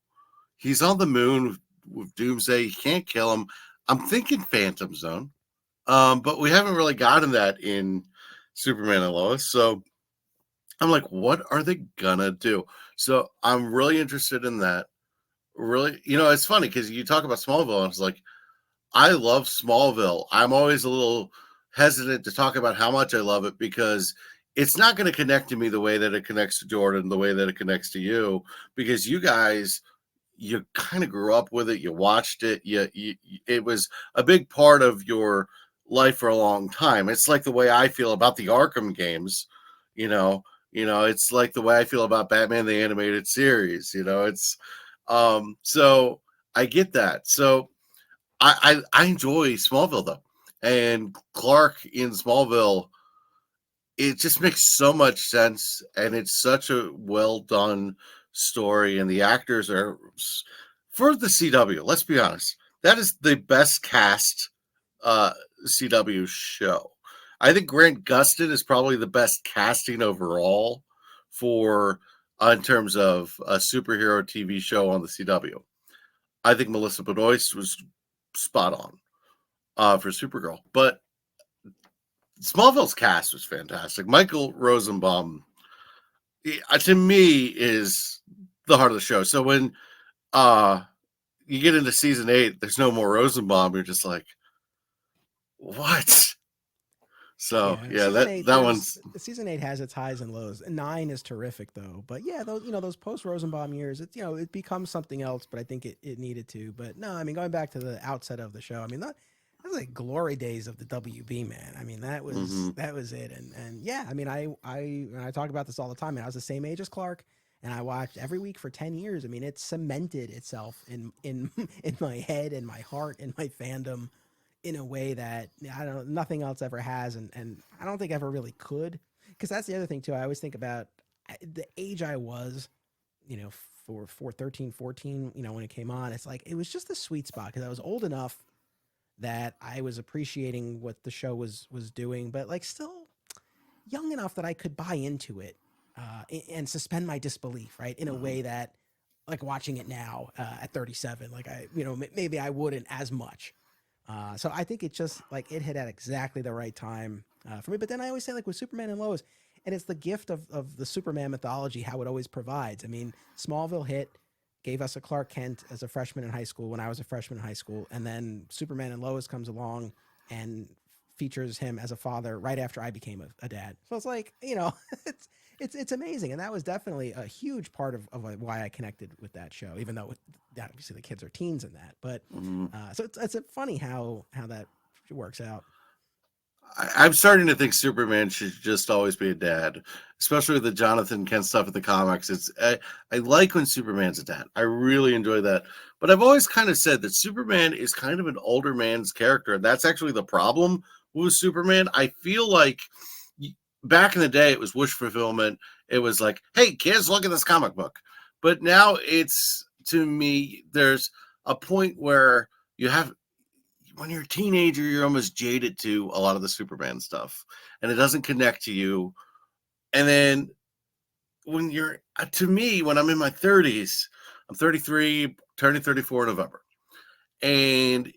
He's on the moon with Doomsday. You can't kill him. I'm thinking Phantom Zone, but we haven't really gotten that in Superman and Lois. So I'm like, what are they gonna do? So I'm really interested in that. Really, it's funny because you talk about Smallville, and it's like I love Smallville. I'm always a little hesitant to talk about how much I love it because it's not going to connect to me the way that it connects to Jordan, the way that it connects to you, because you guys, you kind of grew up with it. You watched it. It was a big part of your life for a long time. It's like the way I feel about the Arkham games, you know, it's like the way I feel about Batman, the animated series, so I get that. So I enjoy Smallville though, and Clark in Smallville, it just makes so much sense, and it's such a well done story, and the actors are for the CW. Let's be honest, that is the best cast uh, CW show. I think Grant Gustin is probably the best casting overall for in terms of a superhero TV show on the CW. I think Melissa Benoist was spot on for Supergirl, but Smallville's cast was fantastic. Michael Rosenbaum, to me, is the heart of the show. So when uh, you get into season 8, there's no more Rosenbaum. You're just like, what? So Yeah, yeah, season eight. that one's Season 8 has its highs and lows. 9 is terrific though, but yeah, those post Rosenbaum years, it becomes something else. But I think it needed to. But no, I mean going back to the outset of the show, I mean that was like glory days of the WB, man. I mean mhm. that was it. And yeah, I mean I talk about this all the time. And I was the same age as Clark, and I watched every week for 10 years. I mean it cemented itself in in my head and my heart and my fandom in a way that I don't nothing else ever has, and I don't think ever really could. Because that's the other thing too. I always think about the age I was, for 13, 14, when it came on. It's like it was just the sweet spot because I was old enough that I was appreciating what the show was doing, but like still young enough that I could buy into it and suspend my disbelief, right, in a way that like watching it now at 37, like maybe I wouldn't as much. So I think it just like it hit at exactly the right time for me. But then I always say like with Superman and Lois, and it's the gift of the Superman mythology, how it always provides. I mean, Smallville hit, gave us a Clark Kent as a freshman in high school when I was a freshman in high school, and then Superman and Lois comes along and features him as a father right after I became a dad. So it's like it's it's amazing, and that was definitely a huge part of why I connected with that show, even though obviously the kids are teens in that. But Mhm. so it's funny how that works out. I'm starting to think Superman should just always be a dad, especially with the Jonathan Kent stuff in the comics. I like when Superman's a dad. I really enjoy that. But I've always kind of said that Superman is kind of an older man's character. And that's actually the problem with Superman. I feel like back in the day, it was wish fulfillment. It was like, hey, kids, look at this comic book. But now it's, to me, there's a point where you have when you're a teenager, you're almost jaded to a lot of the Superman stuff, and it doesn't connect to you. And then when you're, to me, when I'm in my 30s, I'm 33, turning 34 in November, and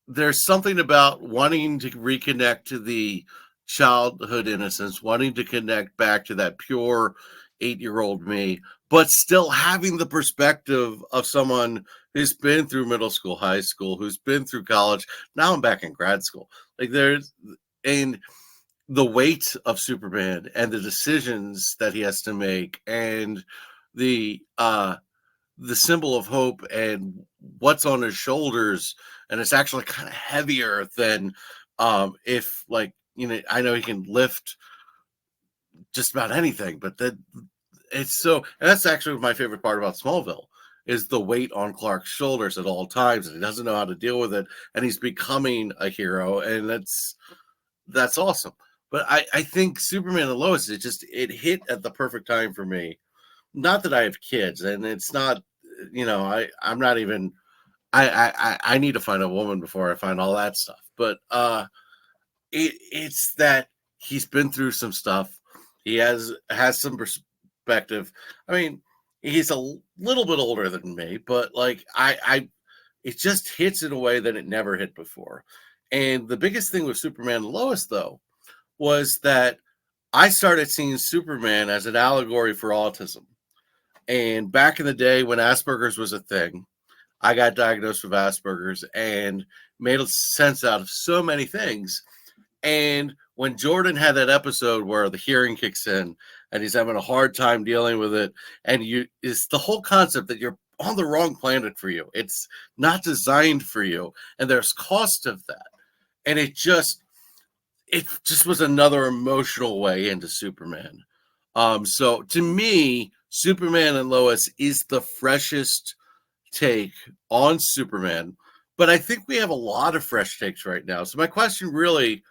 there's something about wanting to reconnect to the childhood innocence, wanting to connect back to that pure 8-year-old me, but still having the perspective of someone who's been through middle school, high school, who's been through college. Now I'm back in grad school. Like and the weight of Superman and the decisions that he has to make and the uh the symbol of hope and what's on his shoulders, and it's actually kind of heavier than if like I know he can lift just about anything, but that it's so, and that's actually my favorite part about Smallville is the weight on Clark's shoulders at all times, and he doesn't know how to deal with it, and he's becoming a hero, and that's awesome. But I think Superman and Lois, it hit at the perfect time for me. Not that I have kids, and it's not, I'm not even, I need to find a woman before I find all that stuff. But it's that he's been through some stuff. He has some perspective. I mean, he's a little bit older than me, but like it just hits in a way that it never hit before. And the biggest thing with Superman and Lois, though, was that I started seeing Superman as an allegory for autism. And back in the day when Asperger's was a thing, I got diagnosed with Asperger's and made sense out of so many things. And when Jordan had that episode where the hearing kicks in and he's having a hard time dealing with it, and it's the whole concept that you're on the wrong planet for you. It's not designed for you, and there's cost of that. And it just was another emotional way into Superman. So to me, Superman and Lois is the freshest take on Superman, but I think we have a lot of fresh takes right now. So my question really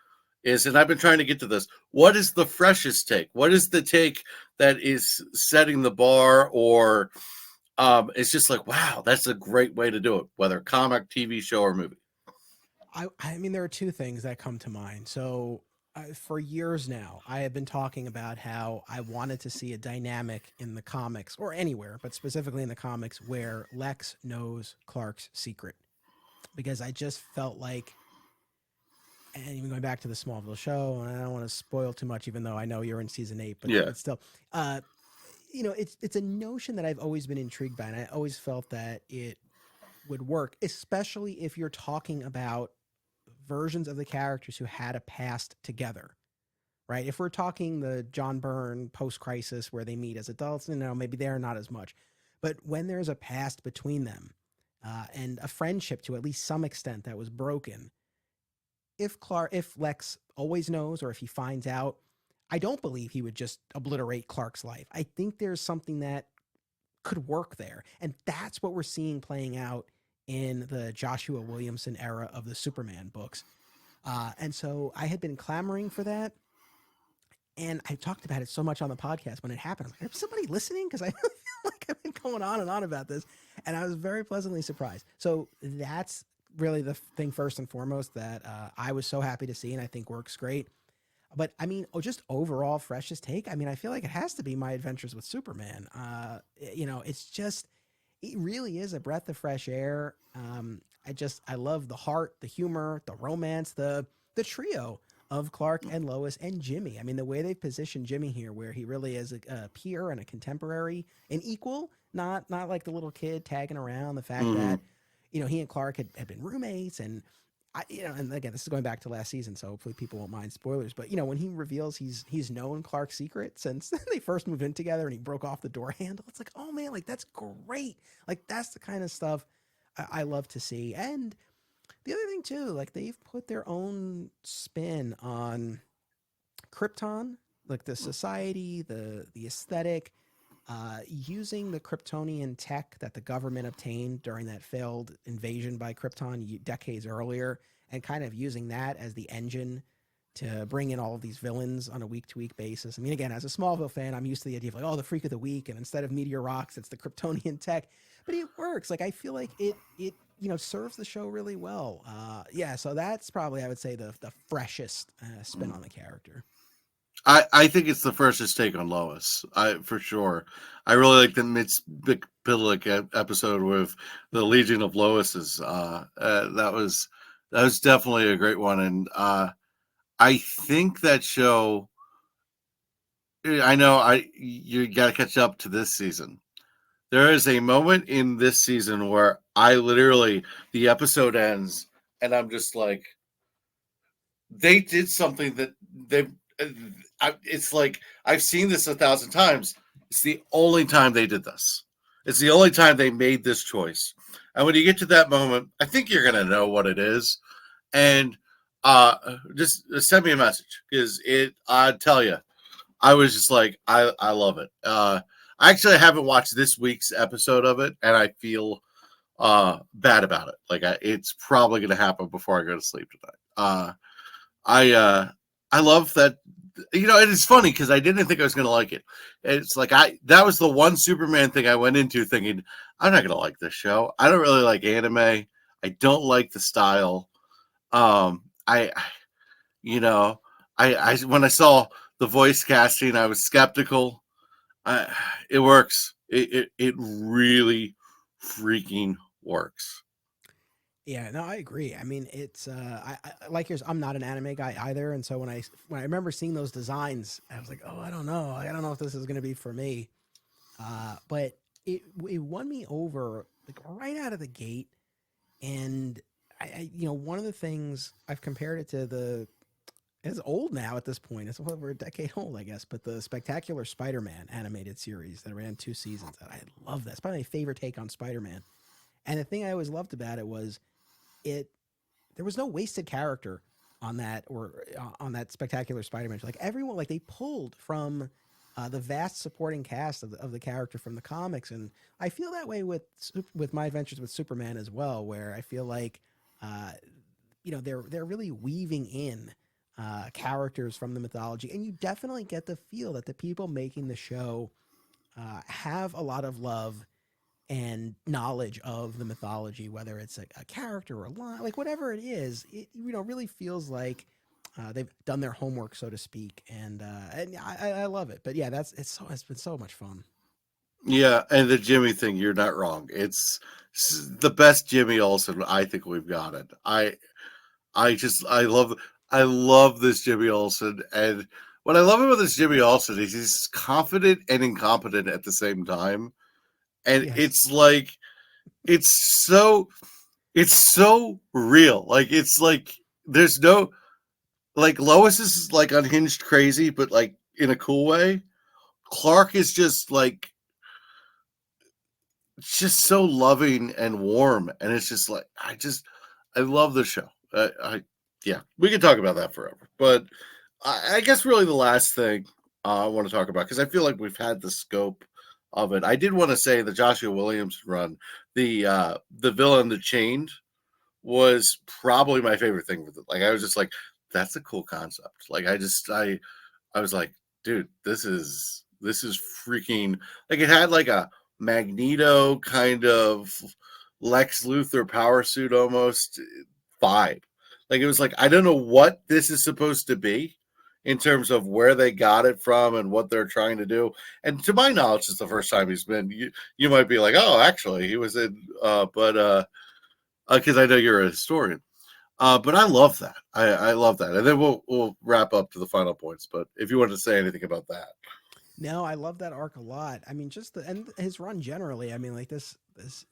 is, and I've been trying to get to this, what is the freshest take? What is the take that is setting the bar, or it's just like, wow, that's a great way to do it, whether comic, TV show, or movie? I mean, there are two things that come to mind. So, for years now, I have been talking about how I wanted to see a dynamic in the comics or anywhere, but specifically in the comics, where Lex knows Clark's secret. Because I just felt like, and even going back to the Smallville show, and I don't want to spoil too much, even though I know you're in season 8, but Yeah. but still, uh, it's a notion that I've always been intrigued by, and I always felt that it would work, especially if you're talking about versions of the characters who had a past together, right? If we're talking the John Byrne post crisis where they meet as adults, maybe they're not as much. But when there's a past between them and a friendship to at least some extent that was broken, if Lex always knows or if he finds out, I don't believe he would just obliterate Clark's life. I think there's something that could work there. And that's what we're seeing playing out in the Joshua Williamson era of the Superman books. And so I had been clamoring for that. And I talked about it so much on the podcast when it happened. I'm like, is somebody listening? Because I feel like I've been going on and on about this. And I was very pleasantly surprised. So that's really the thing first and foremost that I was so happy to see and I think works great. But I mean, just overall freshest take. I mean, I feel like it has to be My Adventures with Superman. It's just, it really is a breath of fresh air. I love the heart, the humor, the romance, the trio of Clark and Lois and Jimmy. I mean, the way they've positioned Jimmy here, where he really is a peer and a contemporary, an equal, not like the little kid tagging around. The fact Mm-hmm. that he and Clark had been roommates, and and again, this is going back to last season, so hopefully people won't mind spoilers. But when he reveals he's known Clark's secret since they first moved in together, and he broke off the door handle, it's like, oh man, like that's great. Like that's the kind of stuff I love to see. And the other thing too, like they've put their own spin on Krypton, like the society, the aesthetic, using the Kryptonian tech that the government obtained during that failed invasion by Krypton decades earlier, and kind of using that as the engine to bring in all of these villains on a week to week basis. I mean, again, as a Smallville fan, I'm used to the idea of like, oh, the freak of the week, and instead of meteor rocks, it's the Kryptonian tech. But it works. Like I feel like it serves the show really well. Yeah, so that's probably, I would say, the freshest spin on the character. I think it's the freshest take on Lois. For sure. I really like the Mitch Pidlick episode with the Legion of Loises. That was definitely a great one, and I think that show. I know you got to catch up to this season. There is a moment in this season where I literally the episode ends, and I'm just like, they did something that they. It's like I've seen this 1,000 times. It's the only time they did this. It's the only time they made this choice. And when you get to that moment, I think you're gonna know what it is. And just send me a message because it. I tell you, I was just like, I love it. I actually haven't watched this week's episode of it, and I feel bad about it. Like it's probably gonna happen before I go to sleep tonight. I love that. It is funny because I didn't think I was going to like it. It's like that was the one Superman thing I went into thinking I'm not going to like this show. I don't really like anime. I don't like the style. I you know, I when I saw the voice casting, I was skeptical. It works. It really freaking works. Yeah, no, I agree. I mean, it's I like yours. I'm not an anime guy either, and so when I remember seeing those designs, I was like, oh, I don't know. I don't know if this is going to be for me. But it won me over like right out of the gate, and one of the things I've compared it to it's old now at this point. It's over a decade old, I guess. But the Spectacular Spider-Man animated series that ran 2 seasons, and I love that. It's probably my favorite take on Spider-Man. And the thing I always loved about it was it there was no wasted character on that Spectacular Spider-Man. Like everyone, like they pulled from the vast supporting cast of the character from the comics, and I feel that way with My Adventures with Superman as well, where I feel like uh, they're really weaving in characters from the mythology, and you definitely get the feel that the people making the show have a lot of love and knowledge of the mythology, whether it's a character or a line, like whatever it is, it really feels like they've done their homework, so to speak, and I love it. But yeah, it's been so much fun. Yeah, and the Jimmy thing, you're not wrong. The best Jimmy Olsen I think we've got it. I love this Jimmy Olsen, and what I love about this Jimmy Olsen is he's confident and incompetent at the same time, and Yes. it's so it's so real. Like it's like there's no like Lois is like unhinged crazy, but like in a cool way. Clark is just so loving and warm, and it's just like I love the show. Yeah, we could talk about that forever, but I guess really the last thing I want to talk about, because I feel like we've had the scope of it. I did want to say the Joshua Williams run, the villain, the Chained, was probably my favorite thing with it. Like I was just like, that's a cool concept. Like I was like, dude, this is freaking, like it had like a Magneto kind of Lex Luthor power suit almost vibe. Like it was like I don't know what this is supposed to be in terms of where they got it from and what they're trying to do. And to my knowledge, it's the first time he's been. You might be like, oh, actually, he was in, but because I know you're a historian. But I love that. I love that. And then we'll wrap up to the final points. But if you wanted to say anything about that. No, I love that arc a lot. I mean, just and his run generally. I mean, like this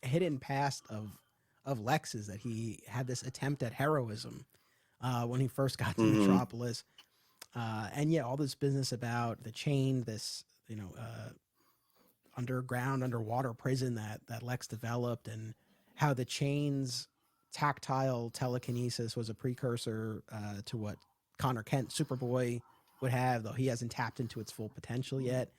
hidden past of Lex's, that he had this attempt at heroism when he first got to Mm-hmm. Metropolis, and yeah, all this business about the chain, this underground underwater prison that Lex developed, and how the chain's tactile telekinesis was a precursor to what Connor Kent Superboy would have, though he hasn't tapped into its full potential yet.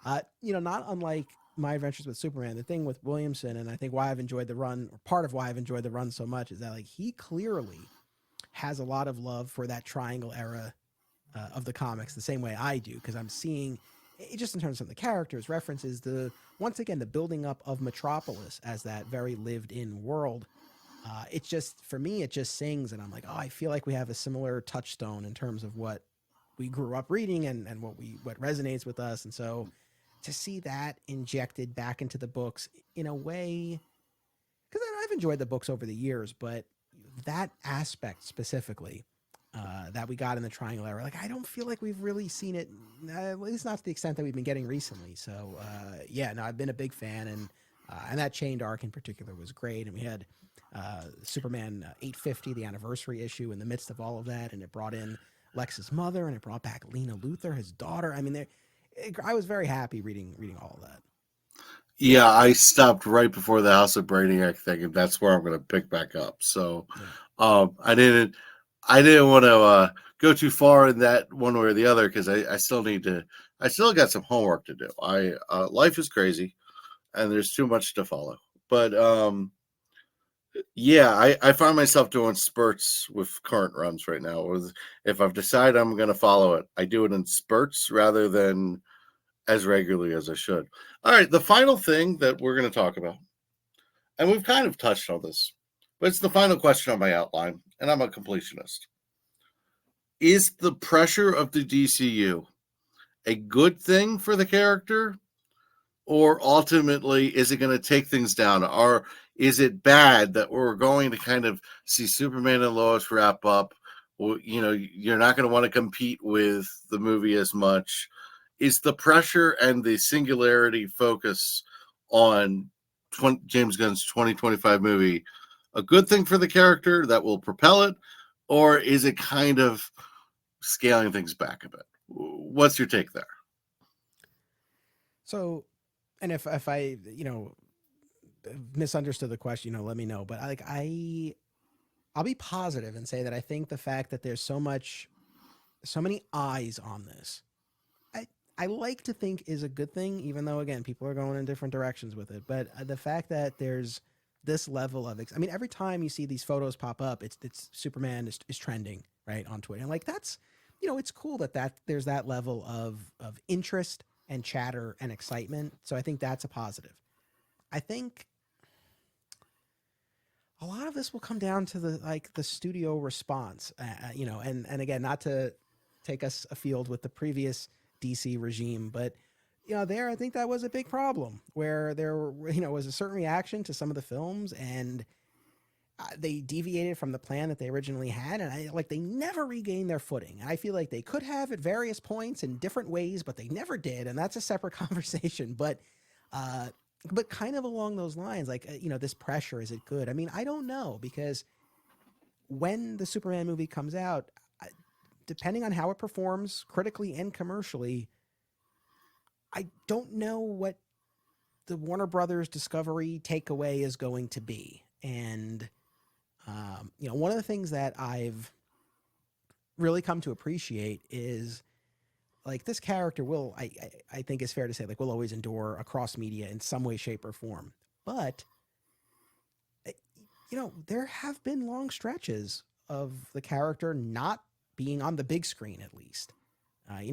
Not unlike my adventures with Superman, the thing with Williamson, and I think why I've enjoyed the run, or part of why I've enjoyed the run so much, is that like he clearly has a lot of love for that triangle era of the comics, the same way I do, because I'm seeing it just in terms of the characters, references, the once again the building up of Metropolis as that very lived-in world. It's just for me, it just sings, and I'm like, oh, I feel like we have a similar touchstone in terms of what we grew up reading and what resonates with us, and so to see that injected back into the books in a way, because I've enjoyed the books over the years, but that aspect specifically that we got in the Triangle era, like I don't feel like we've really seen it, at least not to the extent that we've been getting recently. So yeah, no, I've been a big fan, and that Chained arc in particular was great, and we had Superman 850, the anniversary issue, in the midst of all of that, and it brought in Lex's mother, and it brought back Lena Luthor, his daughter. I mean, I was very happy reading all of that. Yeah, I stopped right before the House of Brainiac thing, and that's where I'm going to pick back up. So, Yeah. um, I didn't, I didn't want to go too far in that one way or the other because I still need to. I still got some homework to do. Life is crazy, and there's too much to follow. But yeah, I find myself doing spurts with current runs right now. If I've decided I'm going to follow it, I do it in spurts rather than as regularly as I should. All right, the final thing that we're going to talk about, and we've kind of touched on this, but it's the final question on my outline, and I'm a completionist. Is the pressure of the DCU a good thing for the character, or ultimately is it going to take things down? Or is it bad that we're going to kind of see Superman and Lois wrap up? Well, you're not going to want to compete with the movie as much. Is the pressure and the singularity focus on James Gunn's 2025 movie a good thing for the character that will propel it, or is it kind of scaling things back a bit? What's your take there? So, and if I misunderstood the question, let me know. But I'll be positive and say that I think the fact that there's so many eyes on this, I like to think is a good thing, even though again people are going in different directions with it. But the fact that there's this level of I mean, every time you see these photos pop up, it's Superman is trending right on Twitter, and like that's it's cool that there's that level of interest and chatter and excitement. So I think that's a positive. I think a lot of this will come down to the studio response, and again, not to take us afield with the previous DC regime, but there I think that was a big problem where there was a certain reaction to some of the films, and they deviated from the plan that they originally had, and they never regained their footing. And I feel like they could have at various points in different ways, but they never did, and that's a separate conversation. But kind of along those lines, this pressure, is it good? I mean, I don't know, because when the Superman movie comes out, depending on how it performs critically and commercially, I don't know what the Warner Brothers Discovery takeaway is going to be. And, one of the things that I've really come to appreciate is this character will, I think it's fair to say, will always endure across media in some way, shape, or form. But, there have been long stretches of the character not being on the big screen, at least.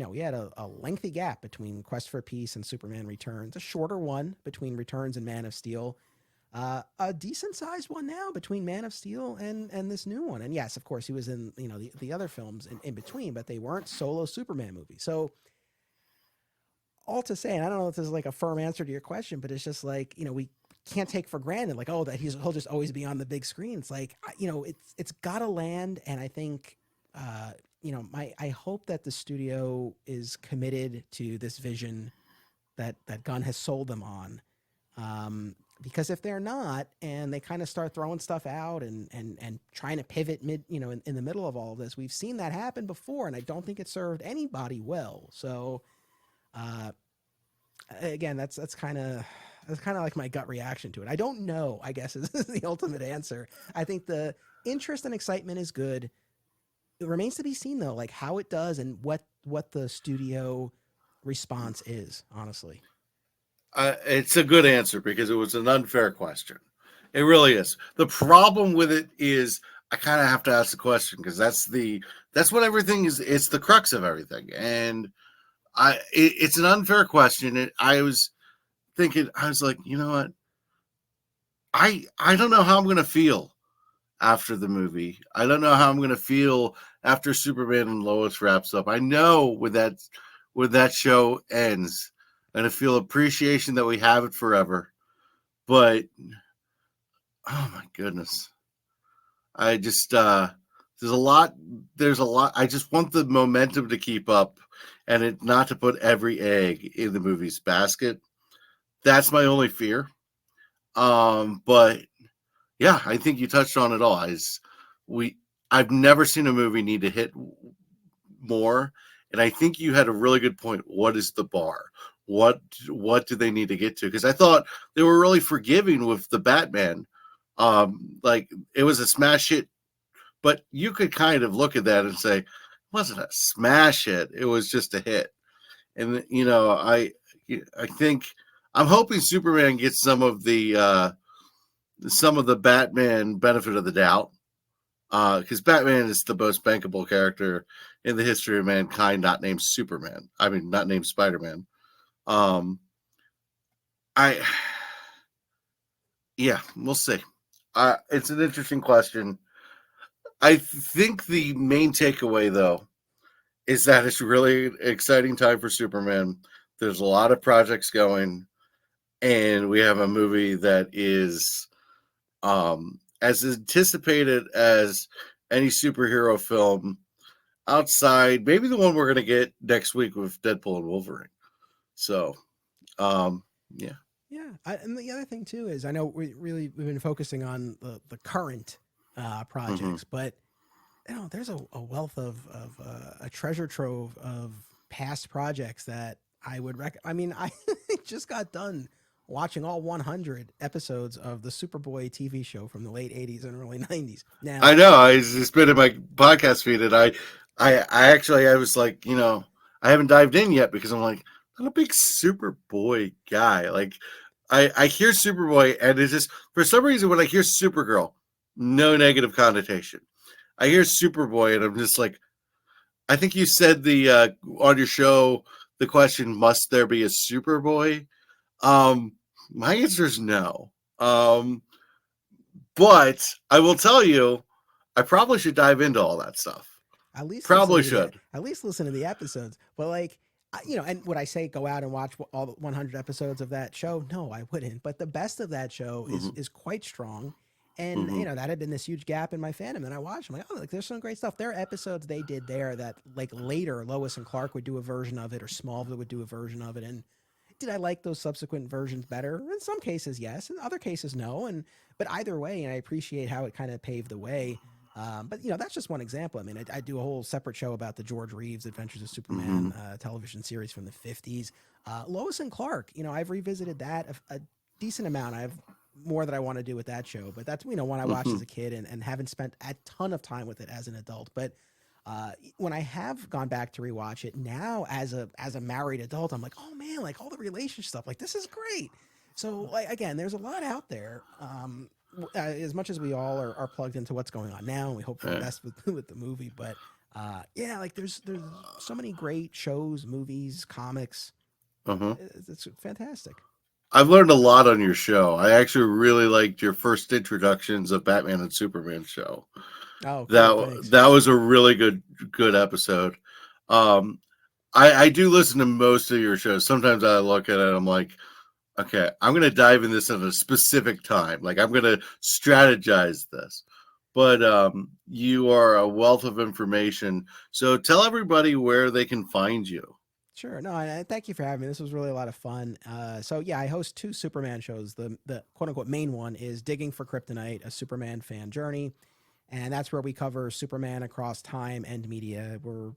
We had a lengthy gap between Quest for Peace and Superman Returns, a shorter one between Returns and Man of Steel, a decent sized one now between Man of Steel and this new one. And yes, of course, he was in the other films in between, but they weren't solo Superman movies. So all to say, and I don't know if this is a firm answer to your question, but it's just we can't take for granted that he'll just always be on the big screen. It's it's got to land, and I think. I hope that the studio is committed to this vision that Gunn has sold them on. Because if they're not, and they kind of start throwing stuff out and trying to pivot in the middle of all of this, we've seen that happen before, and I don't think it served anybody well. So, again, that's kind of like my gut reaction to it. I don't know, I guess, is the ultimate answer. I think the interest and excitement is good. It remains to be seen, though, how it does and what the studio response is, honestly. It's a good answer because it was an unfair question. It really is. The problem with it is I kind of have to ask the question because that's what everything is. It's the crux of everything. And it's an unfair question. I was thinking, I was like, you know what? I don't know how I'm going to feel after the movie. I don't know how I'm going to feel after Superman and Lois wraps up. I know when that show ends, I'm going to feel appreciation that we have it forever. But, oh my goodness. I just, there's a lot. I just want the momentum to keep up and it not to put every egg in the movie's basket. That's my only fear. But yeah, I think you touched on it all. I've never seen a movie need to hit more, and I think you had a really good point. What is the bar? What do they need to get to? Because I thought they were really forgiving with the Batman. It was a smash hit, but you could kind of look at that and say, it wasn't a smash hit. It was just a hit. And I think I'm hoping Superman gets some of the Batman benefit of the doubt, because Batman is the most bankable character in the history of mankind, not named Superman. I mean, not named Spider-Man. We'll see. It's an interesting question. I think the main takeaway, though, is that it's really an exciting time for Superman. There's a lot of projects going, and we have a movie that is as anticipated as any superhero film outside, maybe the one we're going to get next week with Deadpool and Wolverine. So, yeah. Yeah. And the other thing, too, is I know we've been focusing on the current projects, but there's a wealth of a treasure trove of past projects that I would recommend. I mean, I just got done watching all 100 episodes of the Superboy TV show from the late 80s and early 90s. Now, I know it's been in my podcast feed, and I was like, I haven't dived in yet because I'm like, I'm a big Superboy guy. Like, I hear Superboy, and it's just for some reason when I hear Supergirl, no negative connotation. I hear Superboy, and I'm just like, I think you said the on your show the question, must there be a Superboy? My answer is no. But I will tell you, I probably should dive into all that stuff. At least Probably should. at least listen to the episodes. But like, and would I say go out and watch all the 100 episodes of that show? No, I wouldn't. But the best of that show is quite strong. And that had been this huge gap in my fandom. And I watched. I'm like, oh, like there's some great stuff. There are episodes they did there that like later Lois and Clark would do a version of it, or Smallville would do a version of it. And did I like those subsequent versions better? In some cases, yes. In other cases, no. But either way, and I appreciate how it kind of paved the way. But that's just one example. I mean, I do a whole separate show about the George Reeves Adventures of Superman television series from the 50s. Lois and Clark, I've revisited that a decent amount. I have more that I want to do with that show, but that's one I watched as a kid and haven't spent a ton of time with it as an adult. But when I have gone back to rewatch it now as a married adult, I'm like, oh man, like all the relationship stuff, like this is great. So like again, there's a lot out there. As much as we all are plugged into what's going on now, and we hope for the best with the movie, but like there's so many great shows, movies, comics. It's fantastic. I've learned a lot on your show. I actually really liked your first introductions of Batman and Superman show. Oh, cool, that was a really good episode. I do listen to most of your shows. Sometimes I look at it, I'm like, okay, I'm going to dive in this at a specific time. Like I'm going to strategize this. But you are a wealth of information. So tell everybody where they can find you. Sure. No, and thank you for having me. This was really a lot of fun. I host 2 Superman shows. The quote unquote main one is Digging For Kryptonite, a Superman fan journey. And that's where we cover Superman across time and media. We're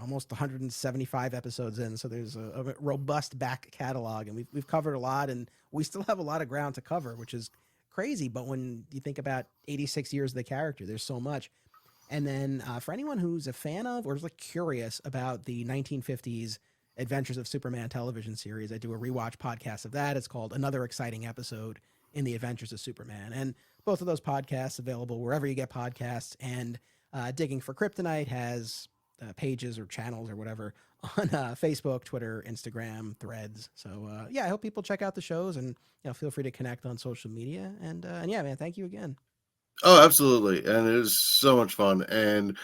almost 175 episodes in, so there's a robust back catalog, and we've covered a lot, and we still have a lot of ground to cover, which is crazy. But when you think about 86 years of the character, there's so much. And then for anyone who's a fan of or is like curious about the 1950s Adventures of Superman television series, I do a rewatch podcast of that. It's called Another Exciting Episode in the Adventures of Superman. And both of those podcasts available wherever you get podcasts. And Digging For Kryptonite has pages or channels or whatever on Facebook, Twitter, Instagram, Threads. So I hope people check out the shows, and feel free to connect on social media. And yeah, man, thank you again. Oh, absolutely. And it is so much fun. And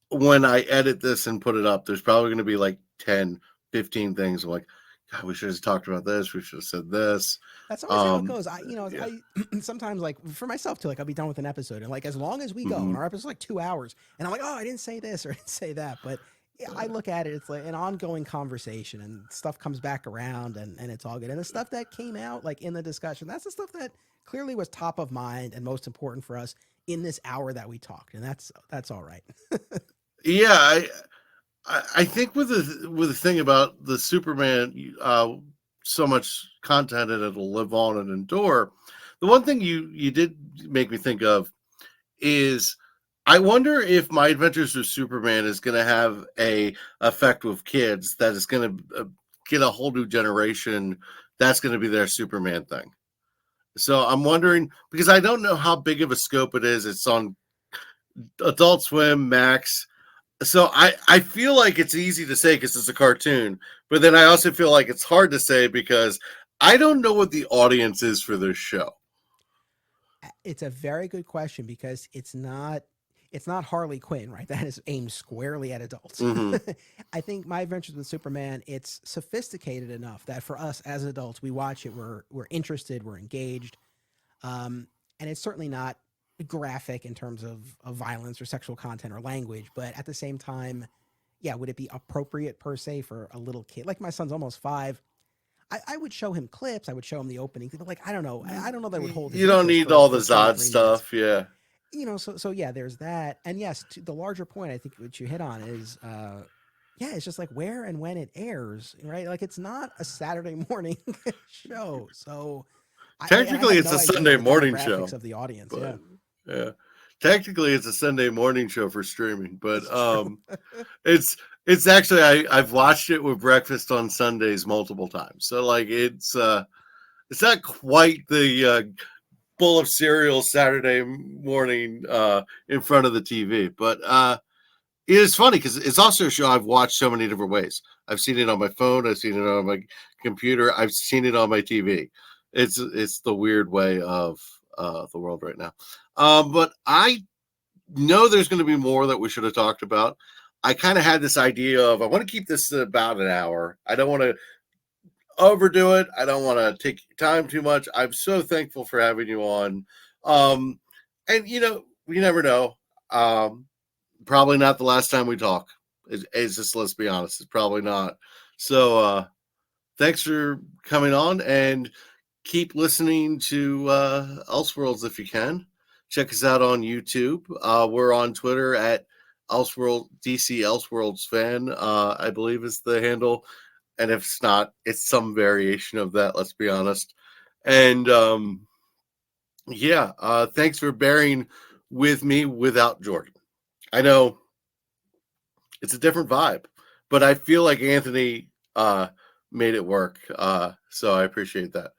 when I edit this and put it up, there's probably going to be like 10, 15 things. I'm like, God, we should have talked about this. We should have said this. That's always how it goes. I sometimes, like for myself too, like I'll be done with an episode, and like as long as we go, and our episode's like 2 hours, and I'm like, oh, I didn't say this or I didn't say that. But I look at it, it's like an ongoing conversation, and stuff comes back around, and it's all good. And the stuff that came out like in the discussion, that's the stuff that clearly was top of mind and most important for us in this hour that we talked, and that's all right. Yeah, I think with the thing about the Superman, so much content and it'll live on and endure. The one thing you did make me think of is I wonder if My Adventures with Superman is going to have a effect with kids that is going to get a whole new generation. That's going to be their Superman thing. So I'm wondering, because I don't know how big of a scope it is. It's on Adult Swim, Max. So I feel like it's easy to say because it's a cartoon, but then I also feel like it's hard to say because I don't know what the audience is for this show. It's a very good question because it's not Harley Quinn, right? That is aimed squarely at adults. I think My Adventures with Superman, it's sophisticated enough that for us as adults, we watch it, we're interested, we're engaged. And it's certainly not graphic in terms of violence or sexual content or language, but at the same time, would it be appropriate per se for a little kid? Like my son's almost 5. I would show him clips. I would show him the opening. But like, I don't know that would hold. You don't need all the Zod stuff. Yeah. So there's that. And yes, to the larger point, I think what you hit on is, it's just like where and when it airs, right? Like it's not a Saturday morning show. So technically it's a Sunday morning show of the audience. But, yeah. Technically it's a Sunday morning show for streaming, but it's actually I've watched it with breakfast on Sundays multiple times. So like it's it's not quite the bowl of cereal Saturday morning in front of the TV, but it is funny because it's also a show I've watched so many different ways. I've seen it on my phone, I've seen it on my computer, I've seen it on my TV. It's the weird way of the world right now. But I know there's going to be more that we should have talked about. I kind of had this idea of I want to keep this to about an hour. I don't want to overdo it. I don't want to take time too much. I'm so thankful for having you on. And we never know. Probably not the last time we talk. It's just, let's be honest, it's probably not. So thanks for coming on, and keep listening to Elseworlds if you can. Check us out on YouTube. We're on Twitter at elseworldsdcfan, I believe is the handle. And if it's not, it's some variation of that, let's be honest. And thanks for bearing with me without Jordan. I know it's a different vibe, but I feel like Anthony made it work. So I appreciate that.